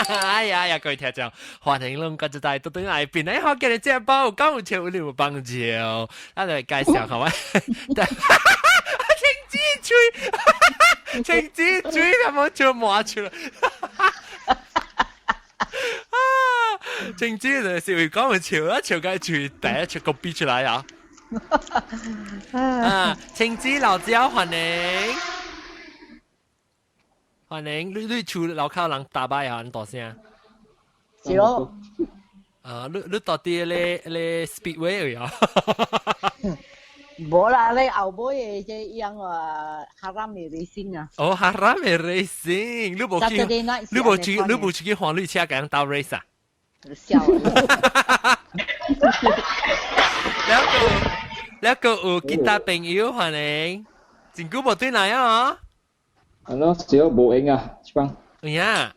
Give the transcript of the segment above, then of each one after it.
哎呀，各位聽眾，歡迎龍哥就帶到來邊咧，好嘅，你隻包講有潮流幫照，咱嚟介紹下喂，青枝嘴有冇做麻出來？青枝就是會講有潮啦，潮嘅嘴第一出個逼出來啊！青枝老椒歡迎。歡迎你厝樓口人打敗啊！你大聲。是咯。你到底咧 speedway 啊？冇啦，你後尾嘅即樣哈拉美瑞星啊。哦，哈拉美 racing， 你冇去黃綠車咁鬥 race 啊？笑。แล้วก็กีตาร์朋友歡迎，真久冇對來啊！咯，少冇影啊，幫。呀。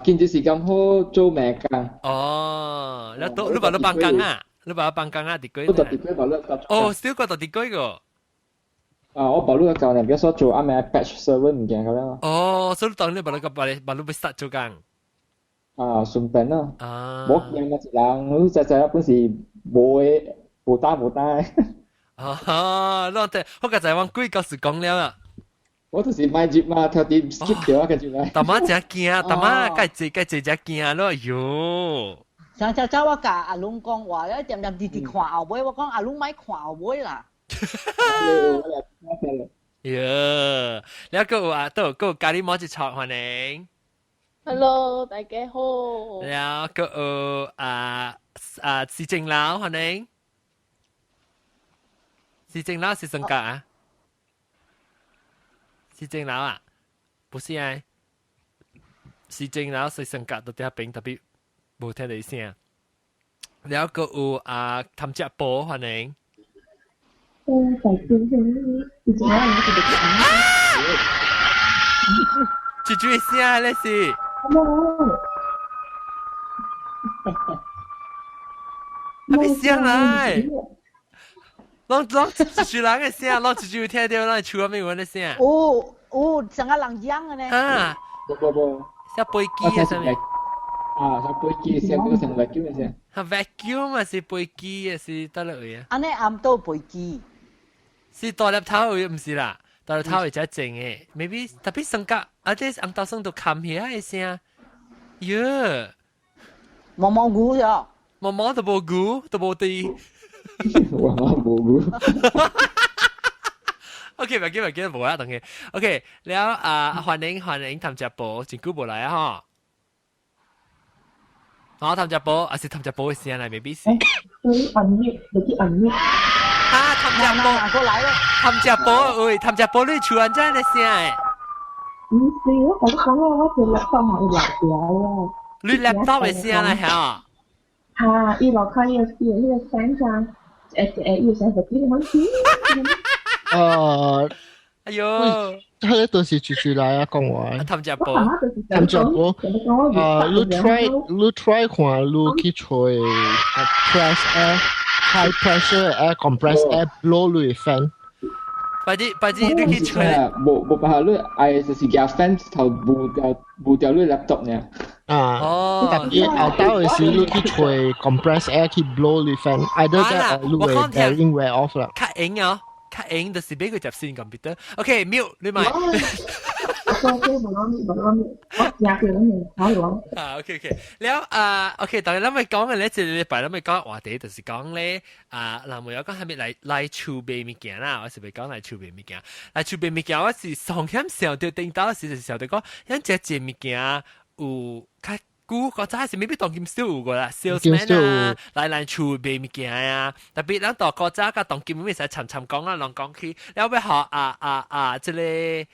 見住時間好做咩工？哦，แล้วตัวรู้ป่ะรู้ปังกังอ่ะรู้ป่ะปังกังอ่ะติดก้อยตัดติดก้อยบอกเลิกตัด。哦，少個ตัดติดก้อย個。我บอกลูก教เนี่ย比較少做啱咩 patch server 唔見咁樣。哦，所以當你บอกลูกไป start 做工。順便咯。冇見乜人，好仔仔本時冇打。我剛才往鬼告訴講了啊。我就是買接嘛，條點 skip 掉啊，跟住嚟。大媽真驚，大媽該真驚咯，喲！上次我甲阿龍講話咧，點直看後尾，我講阿龍咪看後尾啦。喲，แล้วก็都有咖喱毛子炒歡迎。Hello， 大家好。แล้วก็市政佬歡迎。市政佬是什麼啊？市政佬啊，不是啊，市政佬是性格到底邊特別冇聽到聲。แล้วก็ทำจับโป้歡迎。จุ๊ย聲啊，你是。還沒聲來。讓主人嘅聲，讓主聽到，讓厝外面人嘅聲。成個人樣嘅呢？不，像飛機啊上面。像飛機聲，嗰個成 vacuum 嘅聲。vacuum 啊，是飛機啊，是得落去啊。安尼暗到飛機。是大粒頭嘅，唔是啦，大粒頭係真正嘅。maybe 特別性格，啲紅豆生都冚起嘅聲。喲，毛毛菇咗。毛毛都冇菇，都冇地。哇，冇菇。OK， 唔記得冇啦，等佢。OK， แล้ว歡迎ทำจับโปจิงกู冇嚟啊嗬。我ทำจับโป是ทำจับโป嘅聲嚟，未必是。ทำจับโป，ทำจับโป，喂，ทำจับโป你厝安怎嘅聲誒？唔是，我講我隻 laptop 係壞咗啊。你 laptop 嘅聲嚟嚇？嚇，伊落開呢個聲上，要成十幾蚊錢。哎呦，佢咧到時住來啊，講話。ทำจับโป，你 try 看，你去吹 press air high pressure air compress air blow 你 fan。快啲，你去吹。冇辦法，你係就是架 fan 頭冇掉你 laptop 呢。特別後兜嘅時，你去吹 compress air 去 blow 你 fan，either that or 你會 bearing wear off 啦。卡影啊！卡影就是俾佢接線 computer。OK， mute 你咪。OK， แล้วOK， 但係咱咪講嘅咧，即係禮拜咱咪講話題，就是講咧嗱，冇有講係咪嚟儲備物件啦？我是咪講嚟儲備物件？嚟儲備物件，我是上險時候對頂到時時候對講，因隻隻物件有較。古嗰陣時未必當劍燒有個啦 ，salesman 啊，嚟儲備物件啊，特別咱到嗰陣個當劍咪使沉講啦，講講去，แล้ว要學即係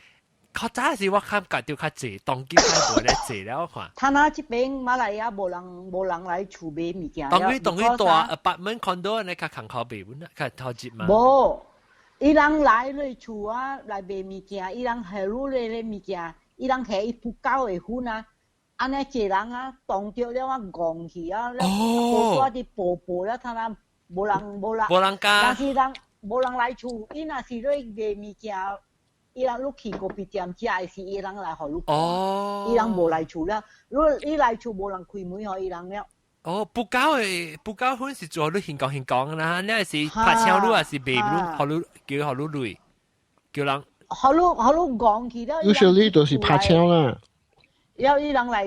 嗰陣時我感覺到較濟，當劍較無咧濟了看。他那這邊馬來亞無人來儲備物件。當佢大 apartment condo 你較坎坷備本啦，較頭接嘛。無，伊人來你厝啊來賣物件，伊人係攞你物件，伊人係一鋪高嘅款啊。安尼一人啊，當着了啊，戇去啊，報咗啲報了，他那無人，但是人無人來厝，伊若是咧賣物件，伊人你去嗰邊店食嘅時，伊人來互你看，哦，伊人無來厝了，你來厝無人開門互伊人了。哦，不夠款是做你現講啦，你係拍槍路還是背路，好路叫好路累，叫人。互你講去了。Usually 都是拍槍啦。了伊人來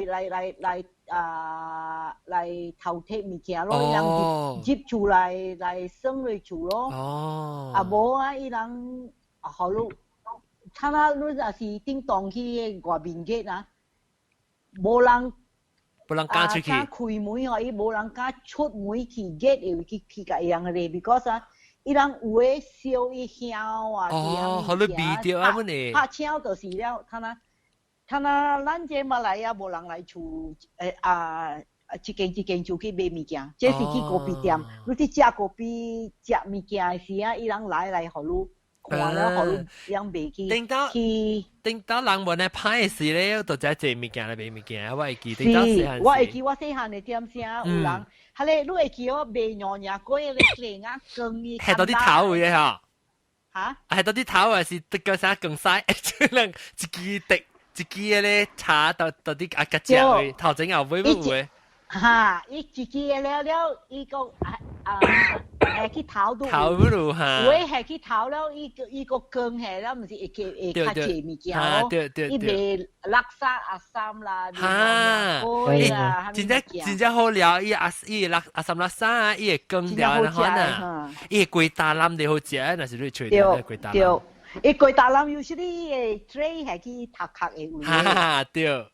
偷摕物件咯，伊人入厝來耍落厝咯。哦。啊無啊，伊人互你，睇下你若是叮當去外面嘅啊，無人敢出去。敢開門哦，伊無人敢出門去 get 又去甲伊人咧 ，because 啊，伊人有誒燒伊香啊，哦，互你味着啊，本嚟。拍槍就是了，睇下咱這馬來啊，無人來厝一間就去買物件，這是去嗰邊店，你去食嗰邊食物件嘅時啊，伊人來互你。看了，互你養袂去。等到人們來拍嘅時咧，就只做物件來買物件，我會記。是，我會記我細漢嘅點聲有人，係咧，你會記我賣娘娘嗰個靚啊更伊。係到啲頭嘅嚇。嚇？係到啲頭還是得個啥更曬？可能一支嘅咧叉到啲阿吉隻去頭整後尾唔會。嚇！伊一支了，伊個下去頭度。頭度嚇。我下去頭了，伊個更下了，唔是會較濟物件咯。伊賣垃圾阿三啦，嚇！真正好料，伊阿三垃圾啊，伊會更掉啦，可能。伊會貴大冧你好食，那是你吹掉貴大冧。伊貴大冧有時你誒 tray 下去頭殼嘅位。嚇！對。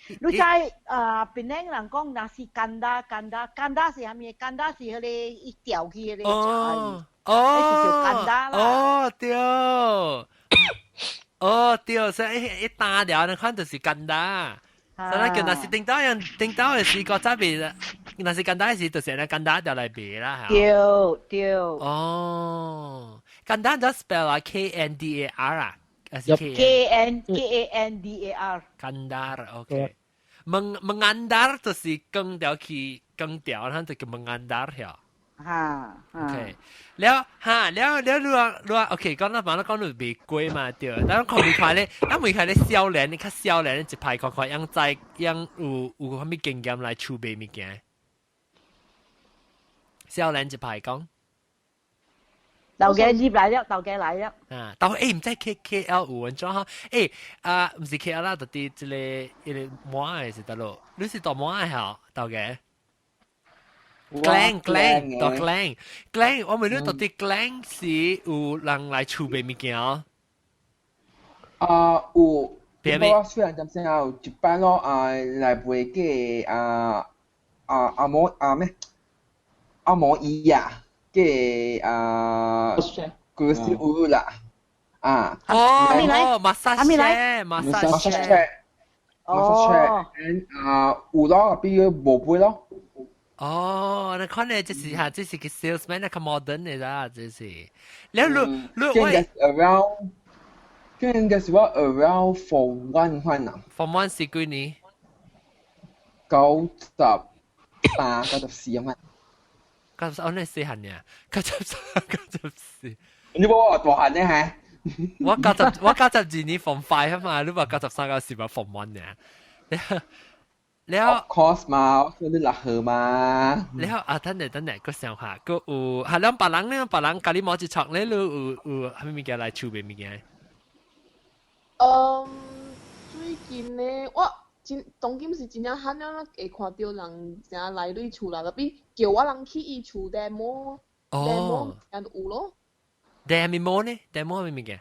你知檳城人講那是干打是啥物？干打是迄個伊吊起迄個茶，那是叫干打啦。哦對，所以一打掉，你看就是干打。所以叫那是頂到嘅時個真係，那是干打嘅時就是那干打掉嚟賣啦。對。哦，干打就 spell 啊 KNDAR 啊。KNDAR。Kandar, OK. Mengandar 就是更掉去更掉，然後就叫 mengandar 呀。OK。แล้วOK，講到講到未貴嘛對，但係佢咧，每塊咧少年，你較少年一排看看，樣在樣有啥物經驗來儲備物件。少年一排講。豆嘅入嚟了，豆嘅嚟了。豆唔知 KL 有文章哈？唔是 KL 啦，就啲一個摩艾是得咯。你是做摩艾嚇豆嘅？Glen，我問你到底 Glen 是有人來儲備物件？有。我雖然點先有一班咯，來賣嘅阿摩伊呀。嘅嗰時有啦，massage，有咯，比如無杯咯。哦，你看咧，這是個 salesman，那個 modern 嚟啦，這是。แล้ว應該是我 around Form 1款啊。Form 1是幾年？93、94款。93你4行呀？94。你冇話大行咧係？我92年 Form 5啊嘛，你話93個時咪 Form 1呀？แล้ว course 嘛，我你落去嘛。แล้ว等陣個想下，個有係兩別人咧，別人教你摸一撮咧，你有係咪物件來儲備物件？最近咧，我當今是真正罕了，會看到人成來你厝啦，特別叫我人去伊厝 demo，人有咯。demo 呢 ？demo 係咩物件？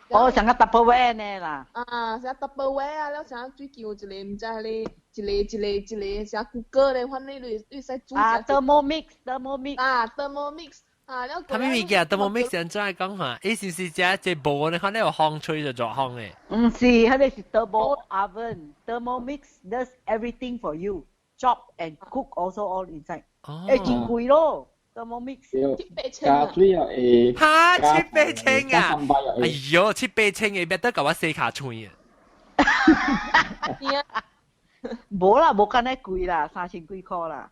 成個 Tupperware 呢啦。成個 Tupperware啊，了成最叫一個唔知係咧，一個成 Google 咧，反正你使煮。Thermomix。Thermomix。了。係咩物件 ？Thermomix 人真係講下，是唔是只煲你看你有烘吹就做烘嘅？唔是，佢哋是 turbo oven。Thermomix does everything for you, chop and cook also all inside。真貴咯。Thermomix 加水啊700啊！哎呦，700嘅，別得搞我4卡寸啊！冇啦，冇咁貴啦，3000幾塊啦。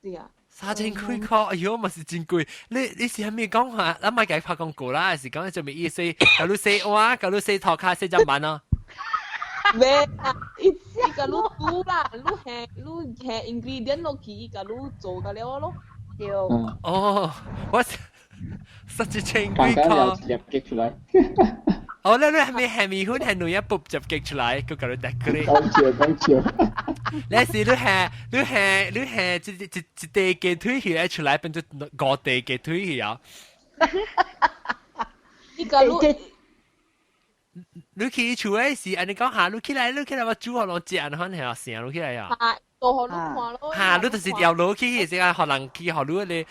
是啊。3,000塊，哎呦，咪是真貴。你是係咪講話？咱咪計拍廣告啦，還是講做咩意思？假如洗碗，假如洗頭殼，洗隻碗咯。咩啊？伊個你煮啦，你下 ingredient 落去，伊個你做個了咯。對。哦，我3,000剛剛塊。有夾擊出來。哦，你係咪係咪款係女一卜就激出來，佢搞到得嗰啲。講笑。你是你係一地嘅推起來出來，變咗5地嘅推起啊！伊個你起厝誒是安尼講下，你起來我煮好落只安可能係成你起來啊！做好你看咯。嚇，你就是掉落去嘅時間，可能起好你歡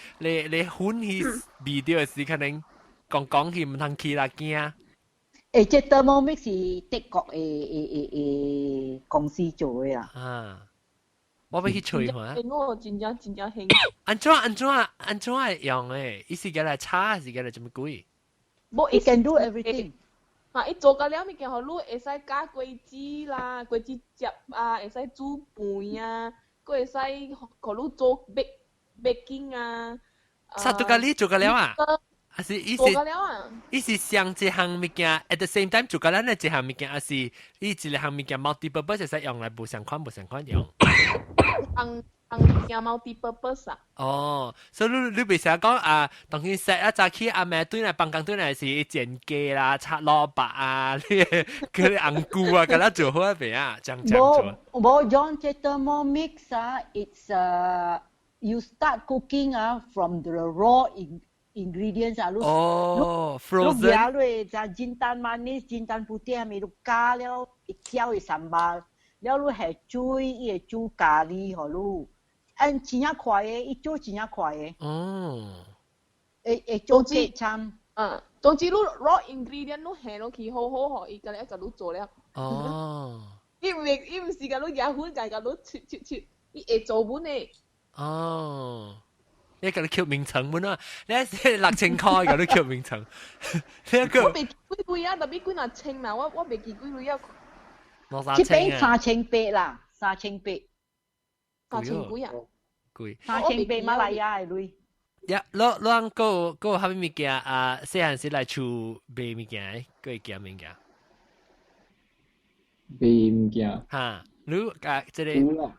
喜味道嘅時，可能講起唔通起啦驚。這 Thermomix 是德國嘅公司做嘅啊。啊，我要去吹下。我真正興。安怎用誒？伊是嘅嚟炒，還是嘅嚟做乜鬼？It can do everything。伊做個了物件，互你會使加果子啦、果子汁啊，會使煮飯啊，佫會使互你做baking啊。啥都甲你做個了啊？還是伊做個了啊？伊是上一項物件 ，at the same time 做個咱嘅一項物件，還是伊一項物件 multi-purpose 會使用來無相款用。件 multi-purpose 啊。哦，所以你袂使講啊，當佢食一早起阿妹對嚟放工對嚟是煎雞啦、炒蘿蔔啊，佢啲紅菇啊，咁樣做好一邊啊，這樣做。冇用這 Thermomix 啊 ，it's you start cooking from the raw ingredients 啊，哦 ，frozen。你夾落就煎蛋manis、煎蛋putih 係咪都加了一條嘅sambal，了你係水，伊會煮咖喱互你。按真正快嘅，伊做真正快嘅。哦。會做幾餐？總之你 raw ingredient 你下落去好好互伊個咧，個你做了。哦。伊唔是個你野款，個你切，伊會做本嘅。哦。你個你叫名稱本啊？你係6,000塊個你叫名稱。我未記幾啊，特別幾若千啦，我未記幾幾啊。一邊3,800啦，3,800。3,000幾啊？貴。3,800馬來亞嘅鐳。呀，你按個蝦米物件啊？細漢時來厝賣物件，個會驚物件。賣物件。嚇，你即個。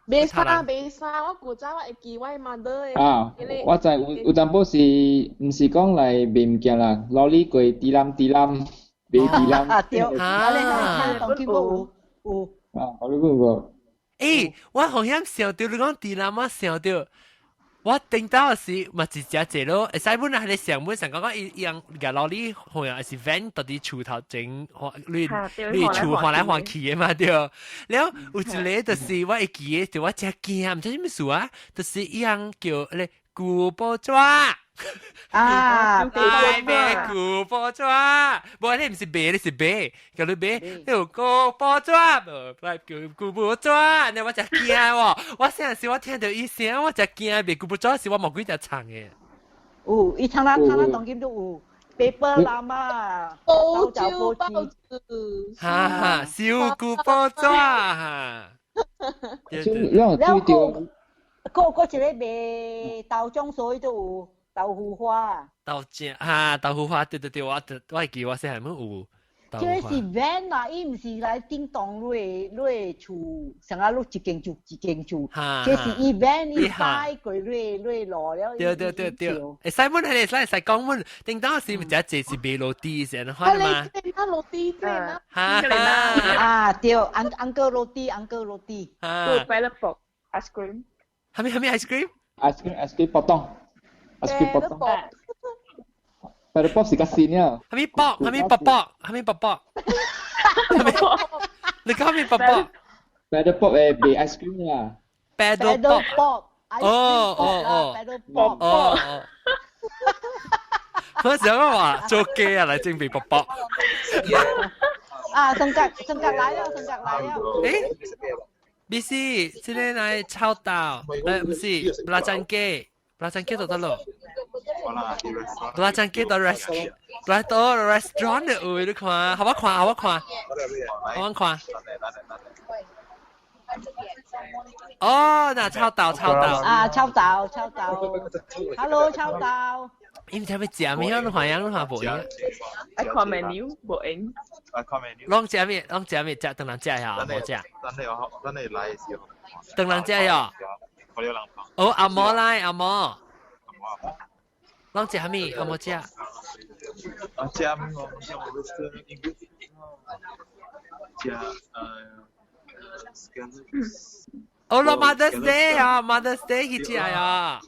賣衫，我古早我會記我媽的。啊，我知有淡薄是，唔是講來賣物件啦，攞呢句啲攬，賣啲攬。啊，對。啊，當見過有。啊，我都講過。我好像想到你講啲攬，我想到。我聽到是咪直接坐咯？會使本來係上本上講伊樣個老李好像是 van 到啲厝頭整，你厝換來換去嘅嘛對。然後有一個就是我會記嘅，就我真驚，唔知咩事啊？就是伊樣叫咧古堡抓。啊，大咩古堡抓？冇你唔是白，你是白，叫你白，你有古堡抓，嚟叫古堡抓，你我真驚喎！我成日時我聽到伊聲，我真驚，別古堡抓是我冇幾隻唱嘅。有，伊唱啦當今都有，paper 藍啊，包子，哈哈，小古堡抓哈。然後嗰一個賣豆漿水都有。豆腐花，豆腐花，對，我係記我細漢冇有。這是 van 啊，伊唔是來叮當你厝，成日你一間厝，這是伊 van 伊擺過你落了。對，誒，西門係你使講門，叮當是咪就係是賣落地先，看嘛？啊，落地先啊！啊，對，uncle 落地。Good Bellapop ice cream。係咪 ice cream？ ice cream potong。Bellapop 是個線啊！係咪薄？你講係咪薄？Bellapop 係賣 ice cream 啊 ！Bellapop，我想話做雞啊，嚟整備薄。啊，性格來了。誒，不是，這個來炒豆，唔是，不拉真雞。不拉真雞到得咯，不拉真雞到 restaurant 嘅，你看，好我看。哦，那超豆啊，超豆，Hello 超豆。你唔知咩食咩？你話樣你話無影。I看 menu 無影。I看 menu。攏食咩？食當人食呀？無食。等你來嘅時候。當人食呀？我有人放。哦，阿嬷來，阿嬷。攏食咩？阿嬷食。啊，食咩？我食我都食英語。食哦，咯 Mother's Day 啊，Mother's Day 去食呀。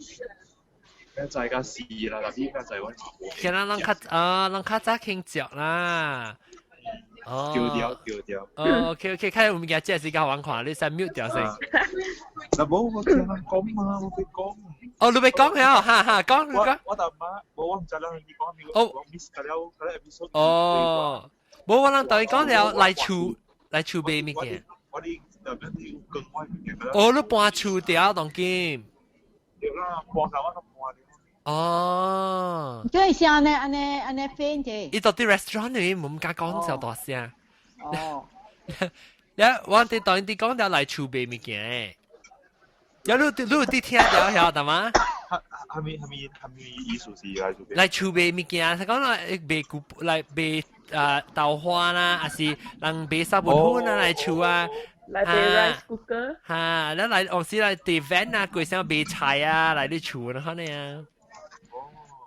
在家試啦，但係而家就係揾。其實人較早慶祝啦。哦。叫掉。哦，OK，睇下有物件即係時間玩看，你先 mute 掉先。嗱，冇我聽人講嘛，我俾講。哦，你俾講呀？哈，講。我大媽，我唔知啦，你講你講 miss 咗嗰 episode。哦，冇我人同你講了來厝買物件。我哋特別要更開物件啦。哦，你搬厝掉當今。對啦，搬下我都搬。哦，即係像安尼飛嘅。伊到啲 restaurant 裏面唔敢講就大聲。哦。呀，我哋當啲講到來儲備物件誒。有你有啲聽到曉得嗎？係咪意思是來儲備物件，佢講來賣豆花啦，還是人賣沙煲粉啊來儲啊。來賣 rice cooker。嚇，你來往時來地 van 啊，佢想賣菜啊，來啲儲啦，可能啊。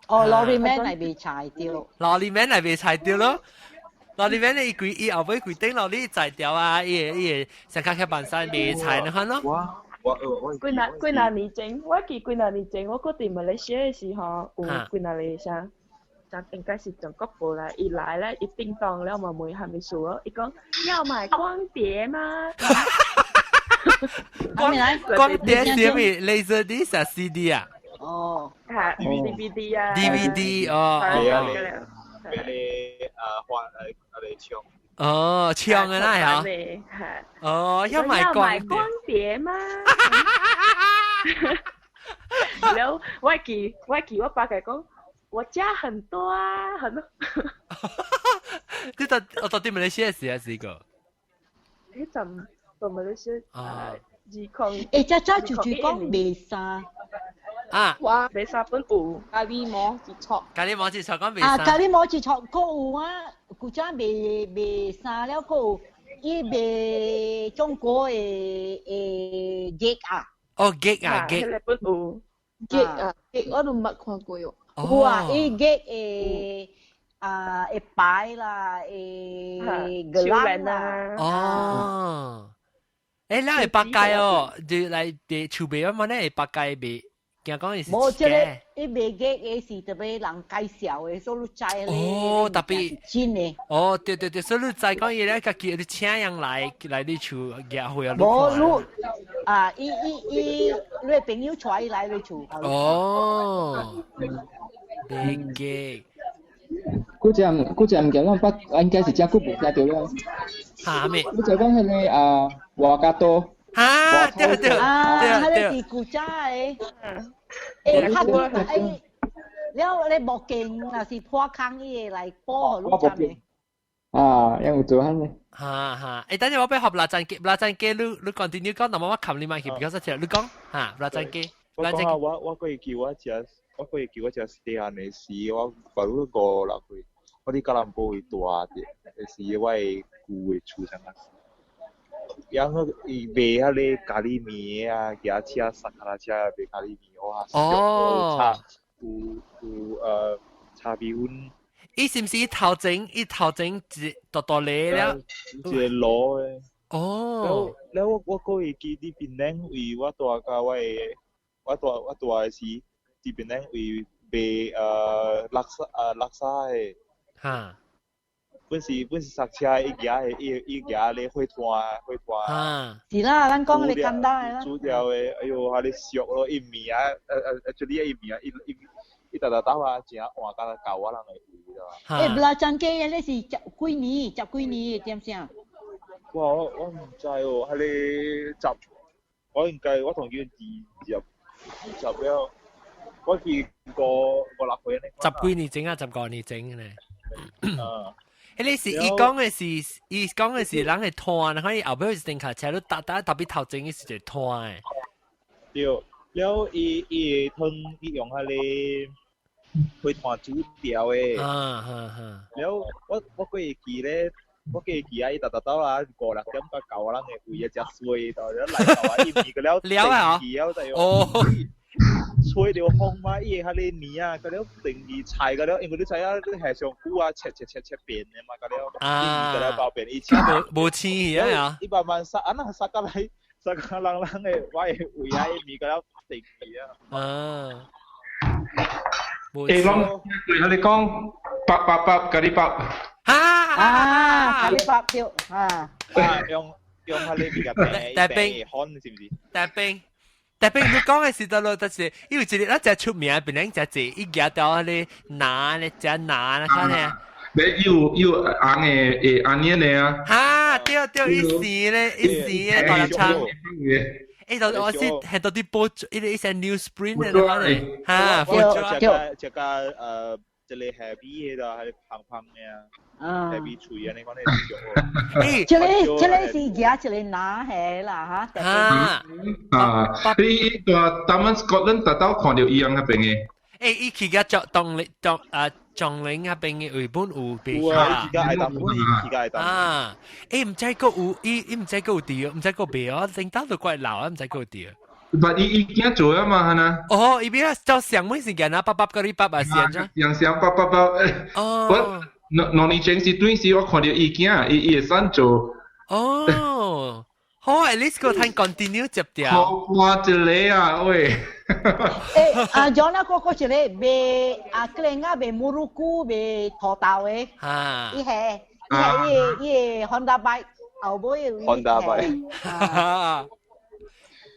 哦，羅里面嚟賣菜掉。羅里面嚟賣菜掉咯。羅里面你伊後尾規定羅里菜掉啊，伊上卡辦晒賣菜你看咯。幾廿年前，我記幾廿年前，我嗰陣馬來西亞嘅時候，有幾廿年前，就應該是中國過來，一來咧一叮當了，我妹還沒數咯，伊講要買光碟嗎？光碟是咩 ？Laser disc 啊 ，CD 啊？哦，係 DVD 啊 ，DVD 哦。係啊，你換嚟唱。哦，唱嘅啦係。哦，要買光碟嗎？然後我記我爸佢講，我家很多啊，很多。我到底馬來西亞試過。你陣到馬來西亞誒，即住講賣衫。啊！哇！賣衫本有咖喱膜節錯，咖喱膜節錯講賣衫。啊，咖喱膜節錯，嗰有啊，古早賣衫了，嗰有伊賣中國嘅雞啊。哦，雞啊，雞。本有雞啊，雞我都冇看過喲。有啊，伊雞誒白啦，誒超靚啊。哦。誒，你係白雞哦，就嚟啲儲備啊嘛，你係白雞賣。冇，即係伊賣嘅是特別人介紹嘅，所以你知咧。哦，特別真嘅。哦，對，所以你知講嘢咧，家己你請人來你厝約會啊？冇，啊，你朋友帶伊來你厝。哦，賣嘅。嗰隻唔見啦，應該是隻骨唔記得了。嚇咩？你就講係你華家多。啊，對，啊，迄個是古早誒，較多誒，了你木鏡若是破坑伊會來補互你針嘅。啊，有做下咧。嚇，誒，等陣我俾學辣陣機，你 continue 講，但我冚你麥去，比較實際，你講嚇辣陣機。我講下我個月叫我食四行嘅事，我發到個落去，我啲吉蘭堡會大啲，係我係舊嘅厝上啊。然後賣下咧咖喱麵啊，夾車塞下車賣咖喱麵，哇！哦，茶邊。伊是唔是頭整大粒了？一個螺誒。哦。แล้ว我個月記啲邊領為我大家我大嘅時，啲邊領為賣laksa 誒。嚇。本是塞車一架咧會團。是啦，咱講你簡單啦。煮掉誒，哎呦，下你熟咯，一面啊，做啲一面啊，一打啊，正換架舊啊，人會會啦。誒，辣醬雞咧是十幾年，點先？哇，我唔知喎，係你集，我應該我同佢集了，我見過個立會咧。10幾年整啊，10個年整咧。你是伊講嘅是人係拖，然後伊後尾是定卡車，你特別頭前嘅是一拖誒。對，了伊通伊用下你去拖煮掉誒。了我記記咧。我記記啊！伊特啦，5、6點到9人嘅位啊，只衰到咗嚟到啊！伊咪個了定期了就哦，吹到風嘛，伊喺你年啊，個了定期菜個了，因為你知啊，你係上股啊，切變嘅嘛，個了，伊個了包變伊切冇錢啊！伊慢慢殺個人嘅位啊，伊咪個了定期啊。誒，講對你講，8嗰啲8。咖喱白條用下呢邊嘅大冰，看是唔是？大冰，你講嘅是得咯，但是因為一個只出名，別人只隻一夾到你拿咧，只拿啦，看咧。你要硬嘅onion咧啊？哈，對，一時咧，大粒叉。誒，我先係到啲波，一隻 newsprint 咧，哈，只個這裡 happy 嘅就係胖嘅，happy 脆啊！你講你這裡是夾，這裡拿係啦嚇。你他們 Scotland 特登看到伊樣嗰邊嘅。伊去個仲領嗰邊嘅日本有邊啊？而家係咁，唔知個有，伊唔知個有啲，唔知個別哦，整到都怪老啊，唔知個有啲。但伊驚做啊嘛，係呐。哦，伊邊就上每時間啊，8嗰啲8啊，上咗。上8。哦。我年前是對時我看到伊驚，伊會想做。哦。好，at least 個攤 continue 接掉。好哇，一個啊，喂。John 啊，個一個賣kering啊，賣木菇，賣土豆嘅。伊係Honda bike，後尾Honda bike。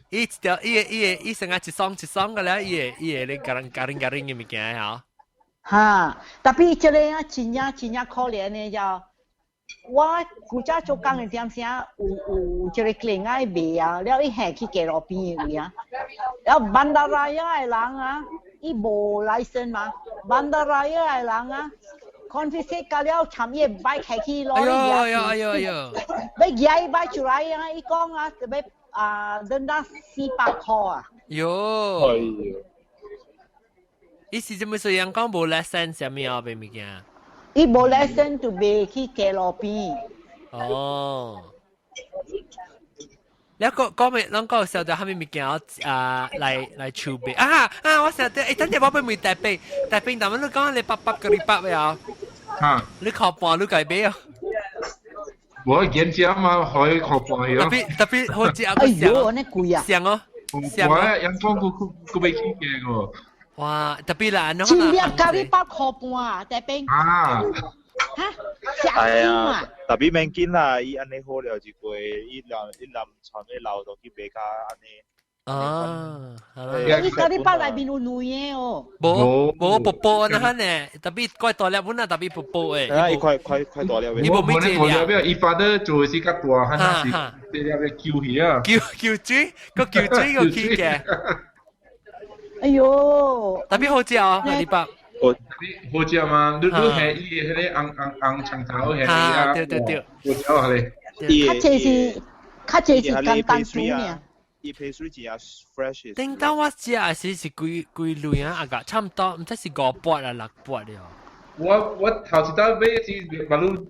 伊成日一雙嘅咧，伊你garing嘅物件嚇。嚇，特別這裡啊，真正可憐嘅就，我古早做工嘅點先有這裡kling啊賣啊，了伊下去街路邊嘅啊，了bandaraya嘅人啊，伊無 license 嘛，bandaraya嘅人啊。confiscate 咗了，尋日擺下去攞嚟呀，俾嘢擺出來啊！伊講啊，特別denda 400塊啊！喲，伊是做咩事？人講無 lesson 啥物啊？俾物件？伊無 lesson 就賣去街路邊。哦。你講咩？啷個曉得蝦米物件嚟儲備我曉得。等陣我俾問大兵，但係你講你8個禮拜呀？你靠半你改變啊？我見咗嘛，可以靠半樣。特別好似哎呦，那貴啊！上哦，我人講佢未傾嘅個。哇，特別啦，前兩個禮拜靠半，大兵。係啊，特別免緊啦，伊安尼好了一個，伊淋傳咩流到去別家安尼。伊個禮拜內面有女嘅哦。冇婆婆那呢，特別快大了本啊，特別婆婆誒。伊快大了。伊冇咩大了，伊發得做是較大，係那是大了叫佢啊。叫水個起嘅。哎呦，特別好食啊，禮拜。好食嘛？你係伊迄個紅長頭係啊？對。好食啊你。較濟是簡單煮嘅。伊配水真係 fresh。頂到我食係是幾類啊？個差唔多，唔知是5撥啊6撥了。我頭一道買是馬路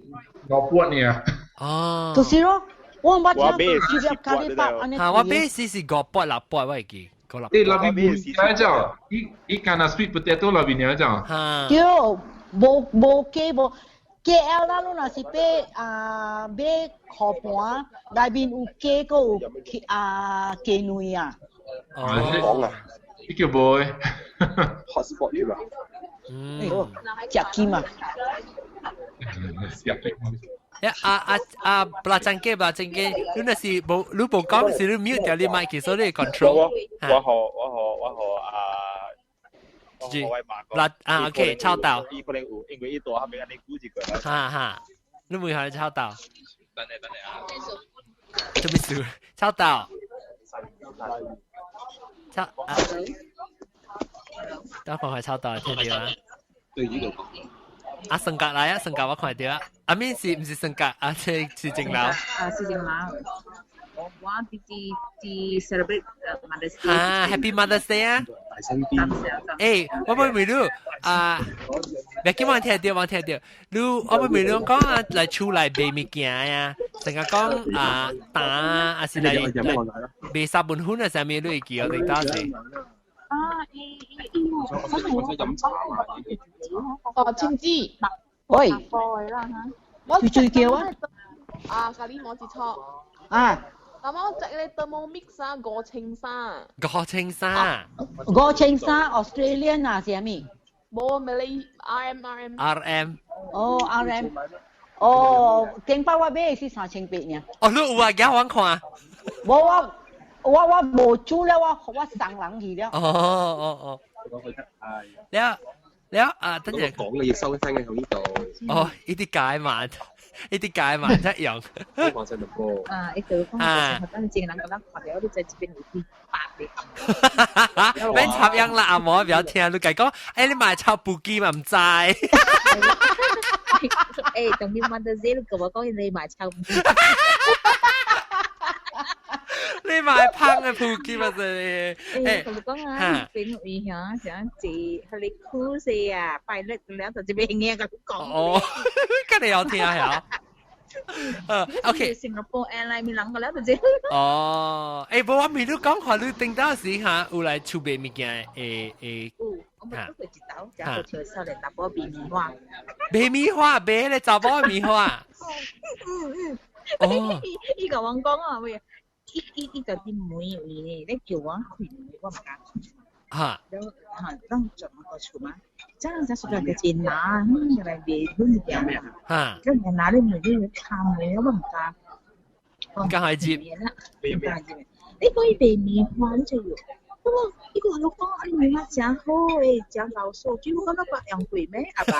5撥呢。哦。就是咯，我冇聽過煮入咖喱包安尼。我買是5撥6撥，我會記。那邊冇叫，伊干那 sweet potato 那邊有叫。對，冇雞冇。KL 啦，你若是買河盤，內面有雞個有雞卵啊。哦，呢叫冇誒。hotspot 啲嘛。食雞嘛。belacan ke, lu nasi lu bokong si lu mute dia mic ke so dia control. 我OK 抄到。伊可能有，因為伊大下面安尼估一個。你問下抄到。等下。做咩事？抄到。等我係抄到，聽到啦。對呢度講。啊，性格來啊，性格我看到啊，阿面是唔是性格啊？係正樓。是正樓。我啲 celebrate Mother's Day。Happy Mother's Day 啊！我咪รู้เมื่อกี้วัน聽到，รู้我咪รู้講啊，嚟厝嚟買物件啊，成日講打還是嚟買沙本款啊，上面都會記我哋當時。青枝，喂，我最叫啊！咖喱我接錯。啊！咁我隻你Thermomix啊，過清沙。Australian 啊，係咪？冇，Malay RM。哦 ，RM。哦，勁包我買是3,800呢。哦，你有啊？而家我看。我冇做了，我上人去了。哦。แล้วตั้งแต่講你要收聲嘅喺呢度。哦，呢啲解慢一樣。馬上就播。一句講，我真正能夠學了，你在這邊有啲白嘅。咩插秧啦？阿婆唔要聽，你講，你買炒布機嘛唔知。當你問到這，你跟我講你買炒布機。你買胖嘅布機嘛啫？同你講啊，เป็นอีหยัง想จี佢哋คู่เสียไปแล้วแต่จะเป็นเงี้ยกับ講。哦，咁你有聽呀？OK。สิงคโปร์แอร์ไลน์มีหลังกันแล้วแต่จะ。哦，冇我未都講話，你定當時嚇有來儲備物件我咪都會知道，就係條少年打波變米花。買米花，買你查某米花。哦。依個我講啊，喂。依個啲妹你叫我去我唔敢。當做個廚嘛，真係實在嘅錢拿，嚟嚟都唔掂啊。咁人拿你唔都要貪你，我唔敢。唔敢去接。你可以俾米花就有。咁呢個老公你米花真好誒，真老數，最好那個樣貴咩？係吧？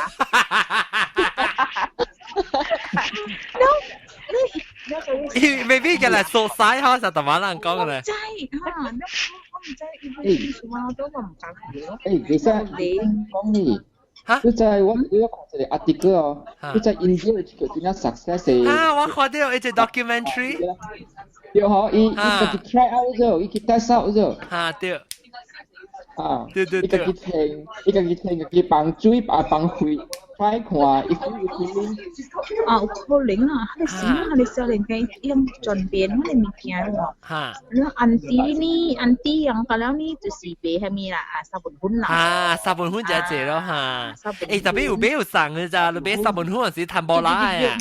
未必嘅啦，熟晒開就同馬人講嘅咧。真我唔知，我都唔敢講。其實你講你，你在我看一個 article 哦，你在 India 有個點樣 success 我看到一隻 documentary。對嗬，伊個 try out 咗，伊去 test out 咗。對。對。伊個去幫水幫水。try 看，伊有可能啊，你時啊，你少年嘅用轉變嗰啲物件喎。你安迪用過了呢，就是賣係咪啦？沙本款啦。沙本款就係這咯嚇。特別有買有送嘅咋，你買沙本款嗰時談無來啊。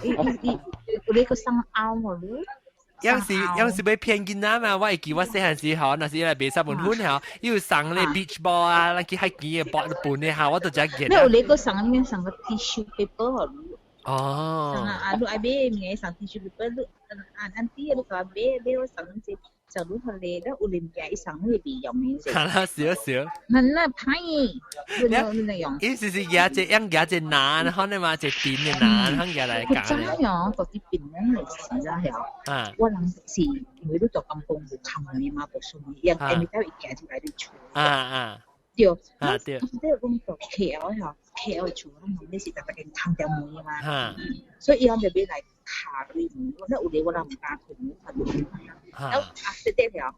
你個送啱喎你。有時俾騙囡仔嘛，我會記我細漢時候，那時嚟買沙本款後，要送咧 beach ball 啊，那去海邊嘅博半嘅後，我都真係記得。你個送咩送個 tissue paper 哦。你愛買咩送 tissue paper？你安迪你個買我送啲就攞佢哋，แล้วอุลิมยา送嗰啲備用嘅啫。係啦，少。นั่น派，你用。意思是嘢隻樣隻難，可能嘛隻扁嘅難，肯嘅嚟搞。真樣，嗰啲扁咧嚟時啦係。我諗是因為都做咁公務冚嘅嘛，冇所謂，人哋咪都會夾住喺度做。對。即係咁做 KL 做，你是特別嘅冚掉妹嘛。所以我哋俾嚟下啲，我有啲我諗唔敢佢。แล้วอัพเดตแล้ว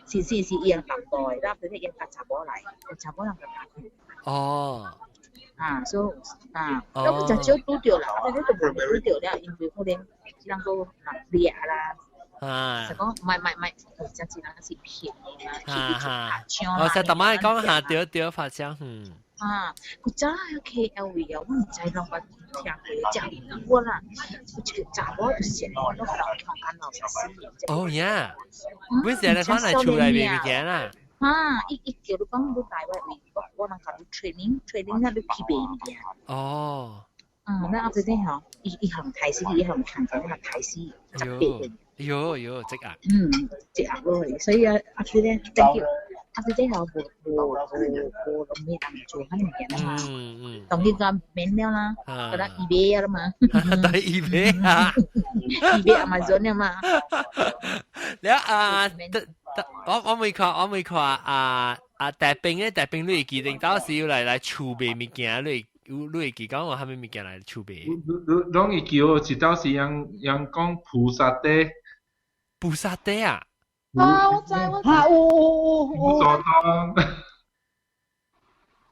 สี่เอียงตัดบ่อยแล้วอัพเดตเอียงตัดจับบ่อไหลจับบ่อหลังตัดอ๋อแล้วมันจะเจ้าตู้เดียวแล้วอัพเดตตัวตู้เดียวแล้วอินวิวเขาเล่นที่นั่งก็หลังเรียละแต่ก็ไม่จะที่นั่งสิเพียงนะแต่ต่อมาก็หาเดี๋ยว發生กูจ้า KLV อ่ะว่าใจลองไป聽佢講啦，我啦，我這個查某就是我都搞看看老師。哦呀，嗰時你翻嚟厝內邊嘅嘢啦。一叫你講你大話，我能夠 training 那你去邊嘅。哦。那後邊嗬，一行睇死，一行看見那睇死，特別嘅。有積壓。積壓咯，所以啊，後邊 thank you。阿姐姐有冇諗咩諗做緊嘢啊？當呢個免了啦，覺得 eBay 啦嘛，對 eBay 啊，eBay Amazon 啊嘛。แล้ว我未看大兵咧，大兵你記定到時要嚟儲備物件，你你會記講我蝦米物件來儲備？攏會叫一道是人講菩薩地。菩薩地啊？啊，我知。菩薩湯。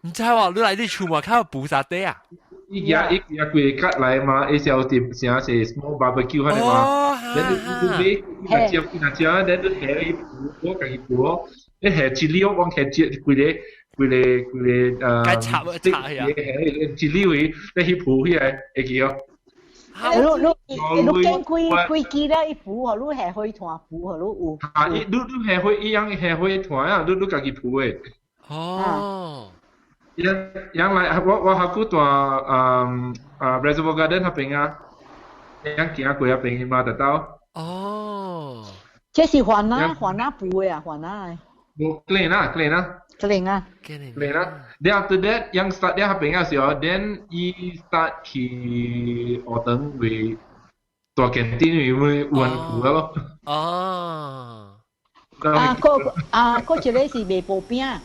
唔知喎，你來啲儲物靠菩薩地啊？伊幾個來嘛，伊小店成是 small barbecue 嗰啲嘛。你買接幾隻，你下一盤我講一盤，你下一粒我下接幾個該插呀。一粒位你去鋪起來會記哦。你見開機咧一鋪嗬，你係開團鋪嗬，你有。啊，你係開一樣係開團啊，你家己鋪誒。哦。yang lain aku tu Reservoir Garden apa nga yang kia aku ya pengen mah tak tahu 哦這是華納補嘅啊華納clean lah then after that yang start dia apa nga sih then he start ki autumn we tua canteen we uan pu lo 個一個是賣布餅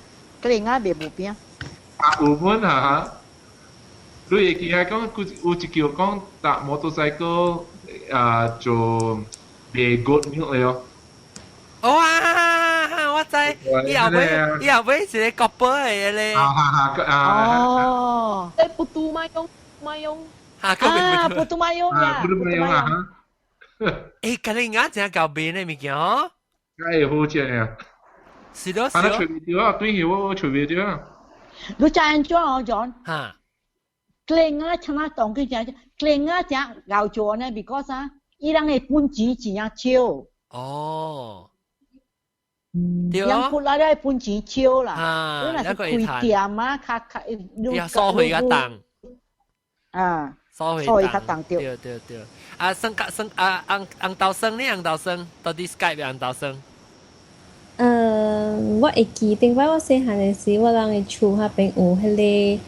clean啊賣布餅有本啊，你會記下講，有一叫講搭motorcycle做賣 goat milk 嚟哦。哇！我知，以後尾是個 couple 嚟嘅咧。哦，誒，不都買用。不都買用呀。不都買用啊！誒，咁你啱正搞邊嘅物件哦？梗係好正呀！是咯，係咯。隨便掉啊，對起我隨便掉啊。你知安怎哦，John？嚇，κλeng啊，像我當佢講，κλeng啊，只搞做呢 ，because 啊，伊人嘅本錢真啊少。哦，對啊。人過來咧本錢少啦，你若是開店啊，要收回個檔。啊，收回檔對。啊，紅豆生呢？紅豆生到底 Skype 紅豆生？我會記得我細漢嘅時，我人嘅厝下邊有迄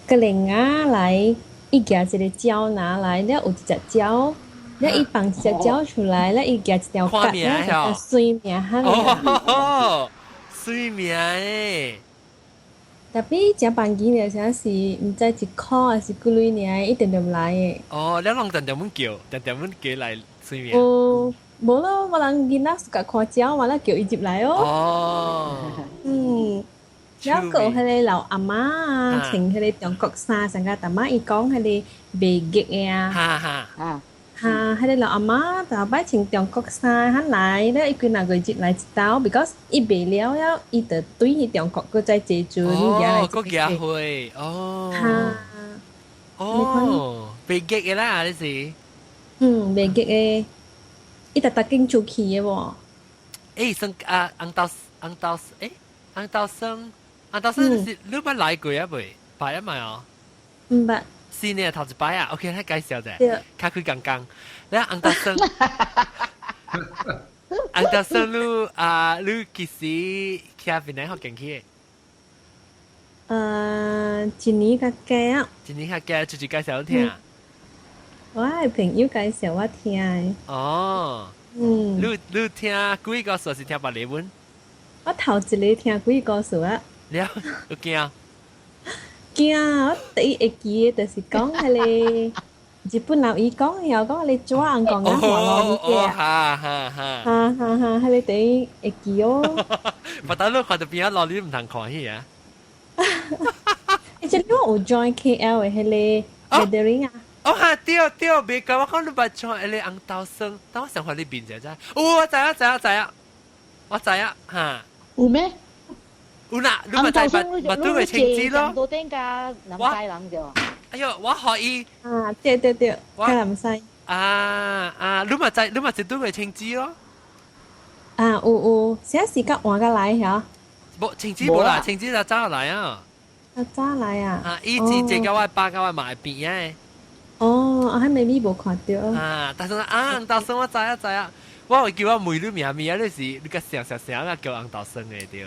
個鈴啊來，伊夾一個鳥拿來，了有一隻鳥，了伊放一隻鳥出來，了伊夾一條角，了水命哈哦，水命誒！特別只房間嘅時是唔知一箍還是幾鐳爾，一點點來嘅。哦，你攏點來水命？冇咯，我人囡仔自家看鳥嘛，咧叫伊入來哦。แล้วก็迄個老阿媽啊，穿迄個中國衫，成個大媽伊講迄個賣激啊，迄個老阿媽就擺穿中國衫，佢來咧，伊幾那個入來一道 ，because 伊賣了，伊就對去中國個再借住你哦，個機會，賣激嘅啦，你是？賣激嘅。伊特經出去嘅喎。生紅豆生是你捌來過啊未？擺啊咪哦。唔捌。是呢頭一擺啊 ，OK，你介紹者。卡佢剛剛，你紅豆生，紅豆生你幾時去邊度學緊去？一年較幾啊？一年較幾，就介紹我聽。我係朋友介紹我聽嘅。哦。你聽幾個數是聽白話文？我頭一個聽幾個數啊。了，有驚？驚！我第一會記嘅就是講迄個日本人伊講又講你做人講嘅話咯，哦，迄個第一會記哦。我等你看到邊啊，老你唔通看去啊？你知我有 join KL 嘅迄個 gathering 啊？哦哈，對，別講，我講你捌 join 迄個紅豆生，等我想看你面者啫。我知啊，嚇。有咩？有啦，你咪帶咪對佢稱字咯。到頂家南西人啫。哎呦，我可以。對，加南西。你咪就對佢稱字咯。有，現在時間換過來嚇。冇稱字冇啦，稱字就早來啊。早來啊。以前這個我爸個我買邊嘅。我還未冇看到。但是紅豆生我知啊。我會叫我妹女名啊，你是你個成啊叫紅豆生嘅對。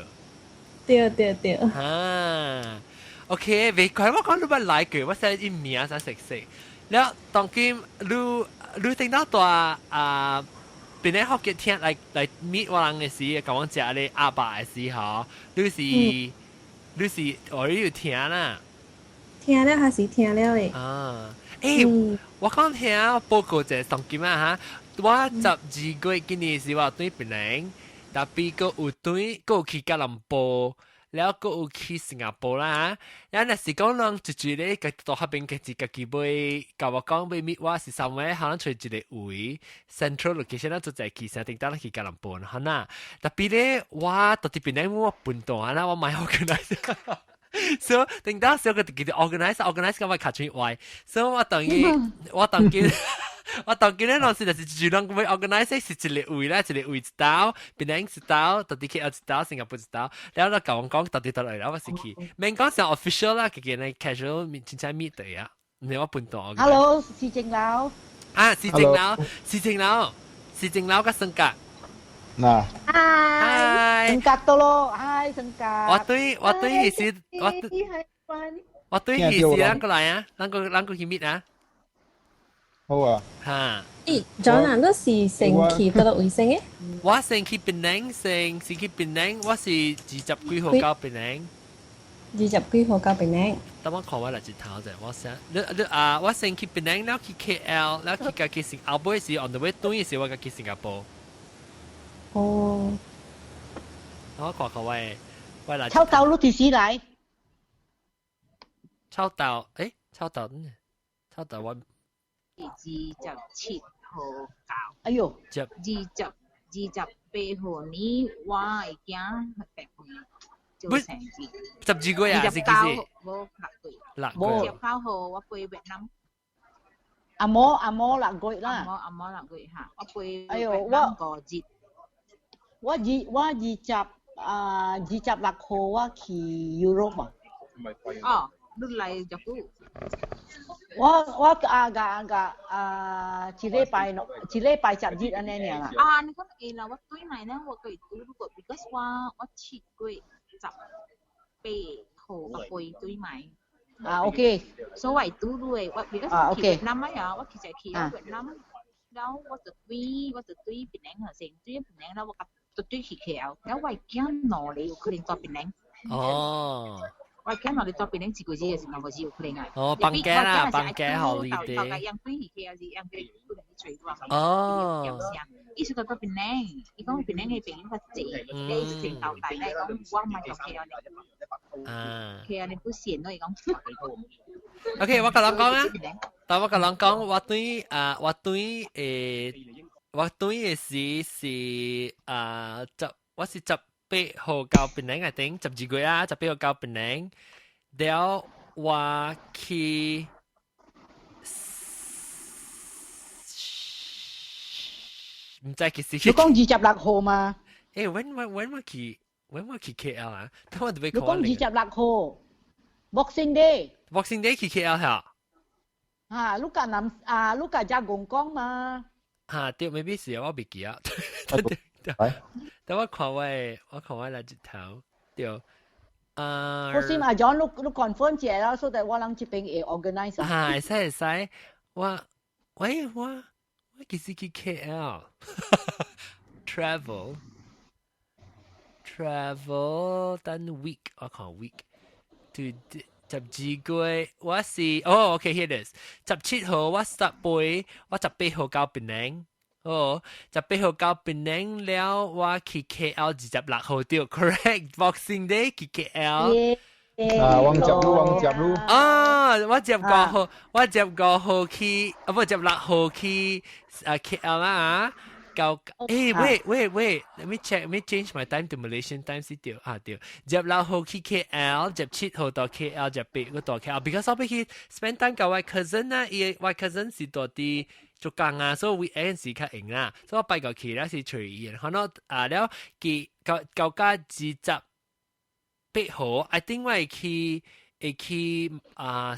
對。OK， 未怪我講你捌來過，我寫伊名才識。แล้ว當今你聽到大邊啲學嘅聽嚟 meet 我人嘅時，講我食你阿爸嘅時候，你是我要聽啦。聽了還是聽了誒。啊，我講聽報告就係上金啊嚇，我12月今年是話對檳榔，特別個有對個去吉隆坡。แล้วก็โอเคสิงคโปร์ละแล้วนั่นสิก็ลองจู่ๆเลยก็ตัวเขาเป็นกิจกรรมไปกับว่าก้องไปมิว่าสิสามวันเขาต้องช่วยจุดเลยอุ้ย central location นั่นจะใจกี่เซนติงตั้งที่กัลลัมโปนะฮะน่ะแต่ปีนี้ว่าตัวที่เป็นได้มั่วปุ่นตัวนะว่าไม่ organize so ติงตั้งเสียก็ติด organize ก็ไม่ขาดช่วยไว้ so ว่าตอนนี้我當見咧，老師就是主動咁 organize 是一個位啦，一個位一道，檳榔一道，到底去一道，新加坡一道，然後就講講到底到嚟啦，我是去，免講上 official 啦，佢嘅 casual 真正 meet 對啊，你我半島。Hello，是正佬。啊，是正佬嘅性格。嗱。嗨。性格到咯，嗨性格。我對是我對是啷個來啊？啷個去 meet 啊？好啊。嚇！咦 ，John 啊，都是成期到衛生嘅？我成期檳榔，成期檳榔，我是20幾號交檳榔。20幾號交檳榔？等我看我嚟一頭啫，我寫你啊，我成期檳榔，แล้ว去 KL，แล้ว去嘅新加坡時 on the way 對時我嘅去新加坡。哦。我看看喂嚟。抽到攞條屎嚟。抽到，誒，抽到我。27號教，哎呦，28號呢，我已經8歲做成績。12個月啊，是幾時？我6個月。19號我飛越南。阿摩6個月啦。阿摩6個月嚇，我飛哎呦，我26號我去 Europe 啊。哦，你嚟就估。我一禮拜10日安尼爾啦。啊，你講誒啦，我對埋咧，我對過 ，because 我7月18號我飛對埋。啊 ，OK。所謂對ด้วย我 because 去越南啊呀，我其實去越南，แล้ว我就對檳榔เหรอเสียง對檳榔แล้ว我就對去 KL，แล้ว我驚攞你可能做檳榔。哦。我驚我哋做檳榔自己嘅時候，我只要可能啊。哦，放假啦，放假好啲啲。頭個樣對去 KL 是樣對不能去做啊。哦。意思個做檳榔，伊講檳榔嘅朋友較濟，你成頭大咧講我唔係做 KL 嘅。啊。KL 你不閒咯，伊講。OK， 我甲人講啊，但我甲人講，我對嘅是我是18號交檳榔，I think 12個月啊，18號交檳榔，แล้ว我去唔知幾時。你講26號嘛？誒，when 我去 KL 啊？等我特別你講26號 Boxing Day。Boxing Day 去 KL 嚇？啊，你甲加公講嘛？啊，對 ，maybe 是我未記啊。等我看我嚟一頭，對。我先阿 John，你 confirm 者啦，所以我諗這邊會 organize。係使，我幾時去 KL travel 等 week， 我看 week to 12個月，我是OK here it is， 17號我start 背，我18號交檳榔。哦，18號交檳榔了，我去 KL 26號對 ，correct Boxing Day 去 KL。啊，旺角路。啊，我15號去，不16號去KL 啦wait，let me change my time to Malaysian time 是對對，16號去 KL， 17號到 KL， 18個到 KL，because 我要去 spend time กับ我 cousin 啊，我 cousin 是到啲。做工啊，所以 weekend 時較閒啦，所以我拜個期咧是隨意，可能แล้ว舊家28號 ，I think 我會去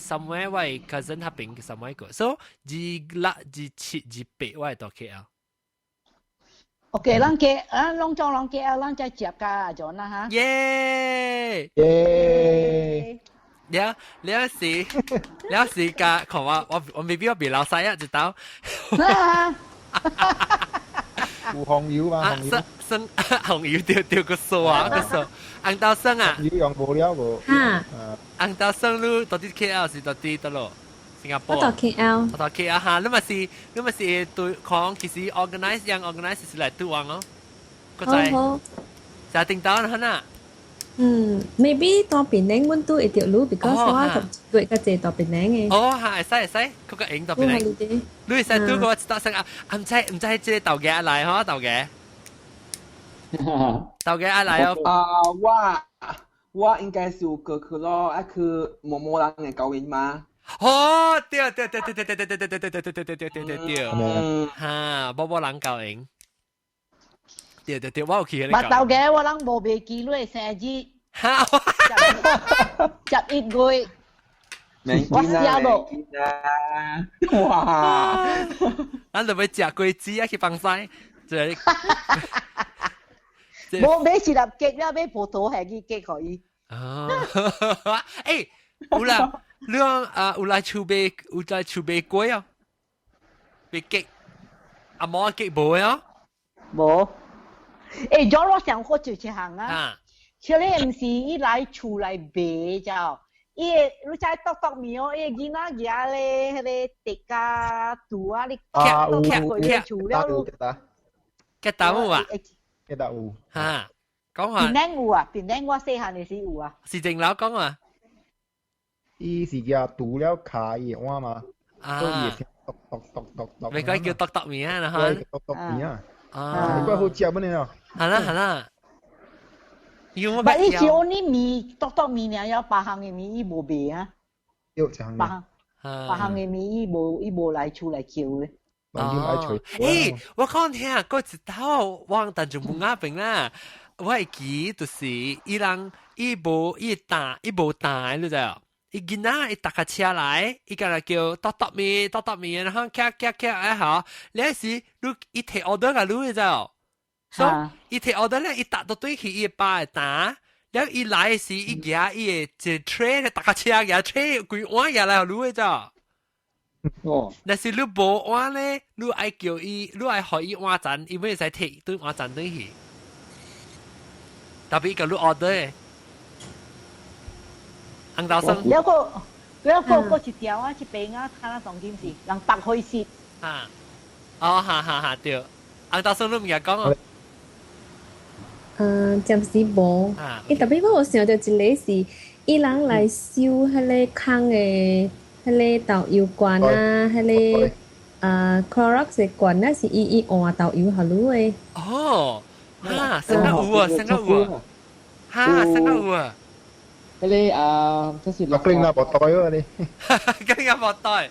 somewhere 我 cousin 那邊 somewhere 個，所以26、27、28我會到 KL。OK， 咱 KL，咱再接㗎咗啦嚇。耶！了時間，看我未必我別老細啊，知道。有紅油嘛？紅油生紅油掉個數啊，個數。紅豆生啊？油用無了無。哈。紅豆生你到底 KL 是到底得咯？新加坡。我到 KL。我到 KL 哈，你咪是對講其實 organize 是嚟對王咯。個仔。就定到啦นะmaybe ตัวเป็นแดงมันตัวเดียวรู้ because ว่ากับด้วยก็เจตัวเป็นแดงไง係佢個影ตัวเป็นแดง你係ตัว個ตัดสัง唔知即係豆嘅อะไรฮะ豆嘅อะไร我應該是有過去咯，去某某人嘅教員嘛。對，哈，某某人教員。對，我有去嗰啲。麥豆嘅我諗冇被記錄成日11月，我笑到，哇！咱就要食龜子啊，去放曬，冇買是立激啦，買葡萄係去激可以。誒，有啦，你講有來儲備龜啊？別激，阿冇激冇啊？冇。誒，咗我想過就去行啊！其實唔是一來厝來買就，你知篤面哦，囡仔嘢咧，迄個地家တူ啊，你夾佢厝了咯。夾到有啊？夾到有。嚇，講下。邊頂有啊？邊頂我細漢嘅時有啊。是正佬講啊？伊是叫煮了卡伊碗嘛？所以篤。咪講叫篤面啊，嚇。篤面啊。你怪好食不呢？係啦。唔係，以前我啲面篤面啊，有八行嘅面，伊無賣啊。有行。八行嘅面，伊無來厝來叫嘅。誒，我講聽啊，嗰一頭往但就冇啱病啦。我係記就是伊人伊無大，你知啊？伊囡仔伊搭架車來，伊個叫篤面，然後夾啊好，你係時你伊提 order 個你知啊？所以伊提 order 咧，伊搭到對去伊爸會打，然後伊來時伊夾伊個一 tray 搭架車夾 tray 規碗夾來你知啊？但是你無碗咧，你愛叫伊，你愛學伊碗잔，伊咪使提對碗잔對去，特別個你 order 嘅。紅豆生，了個一條啊，一邊啊，睇下重點是人白開蝕。哈，對。紅豆生你唔係講啊？暫時冇。特別我想到一個是，伊人來燒迄個空嘅迄個豆油罐啊，迄個Clorox 嘅罐啊，是伊換豆油下滷嘅。生得有啊，生得有啊。嗰啲即是落冰啦，薄袋嗰啲，更加薄袋。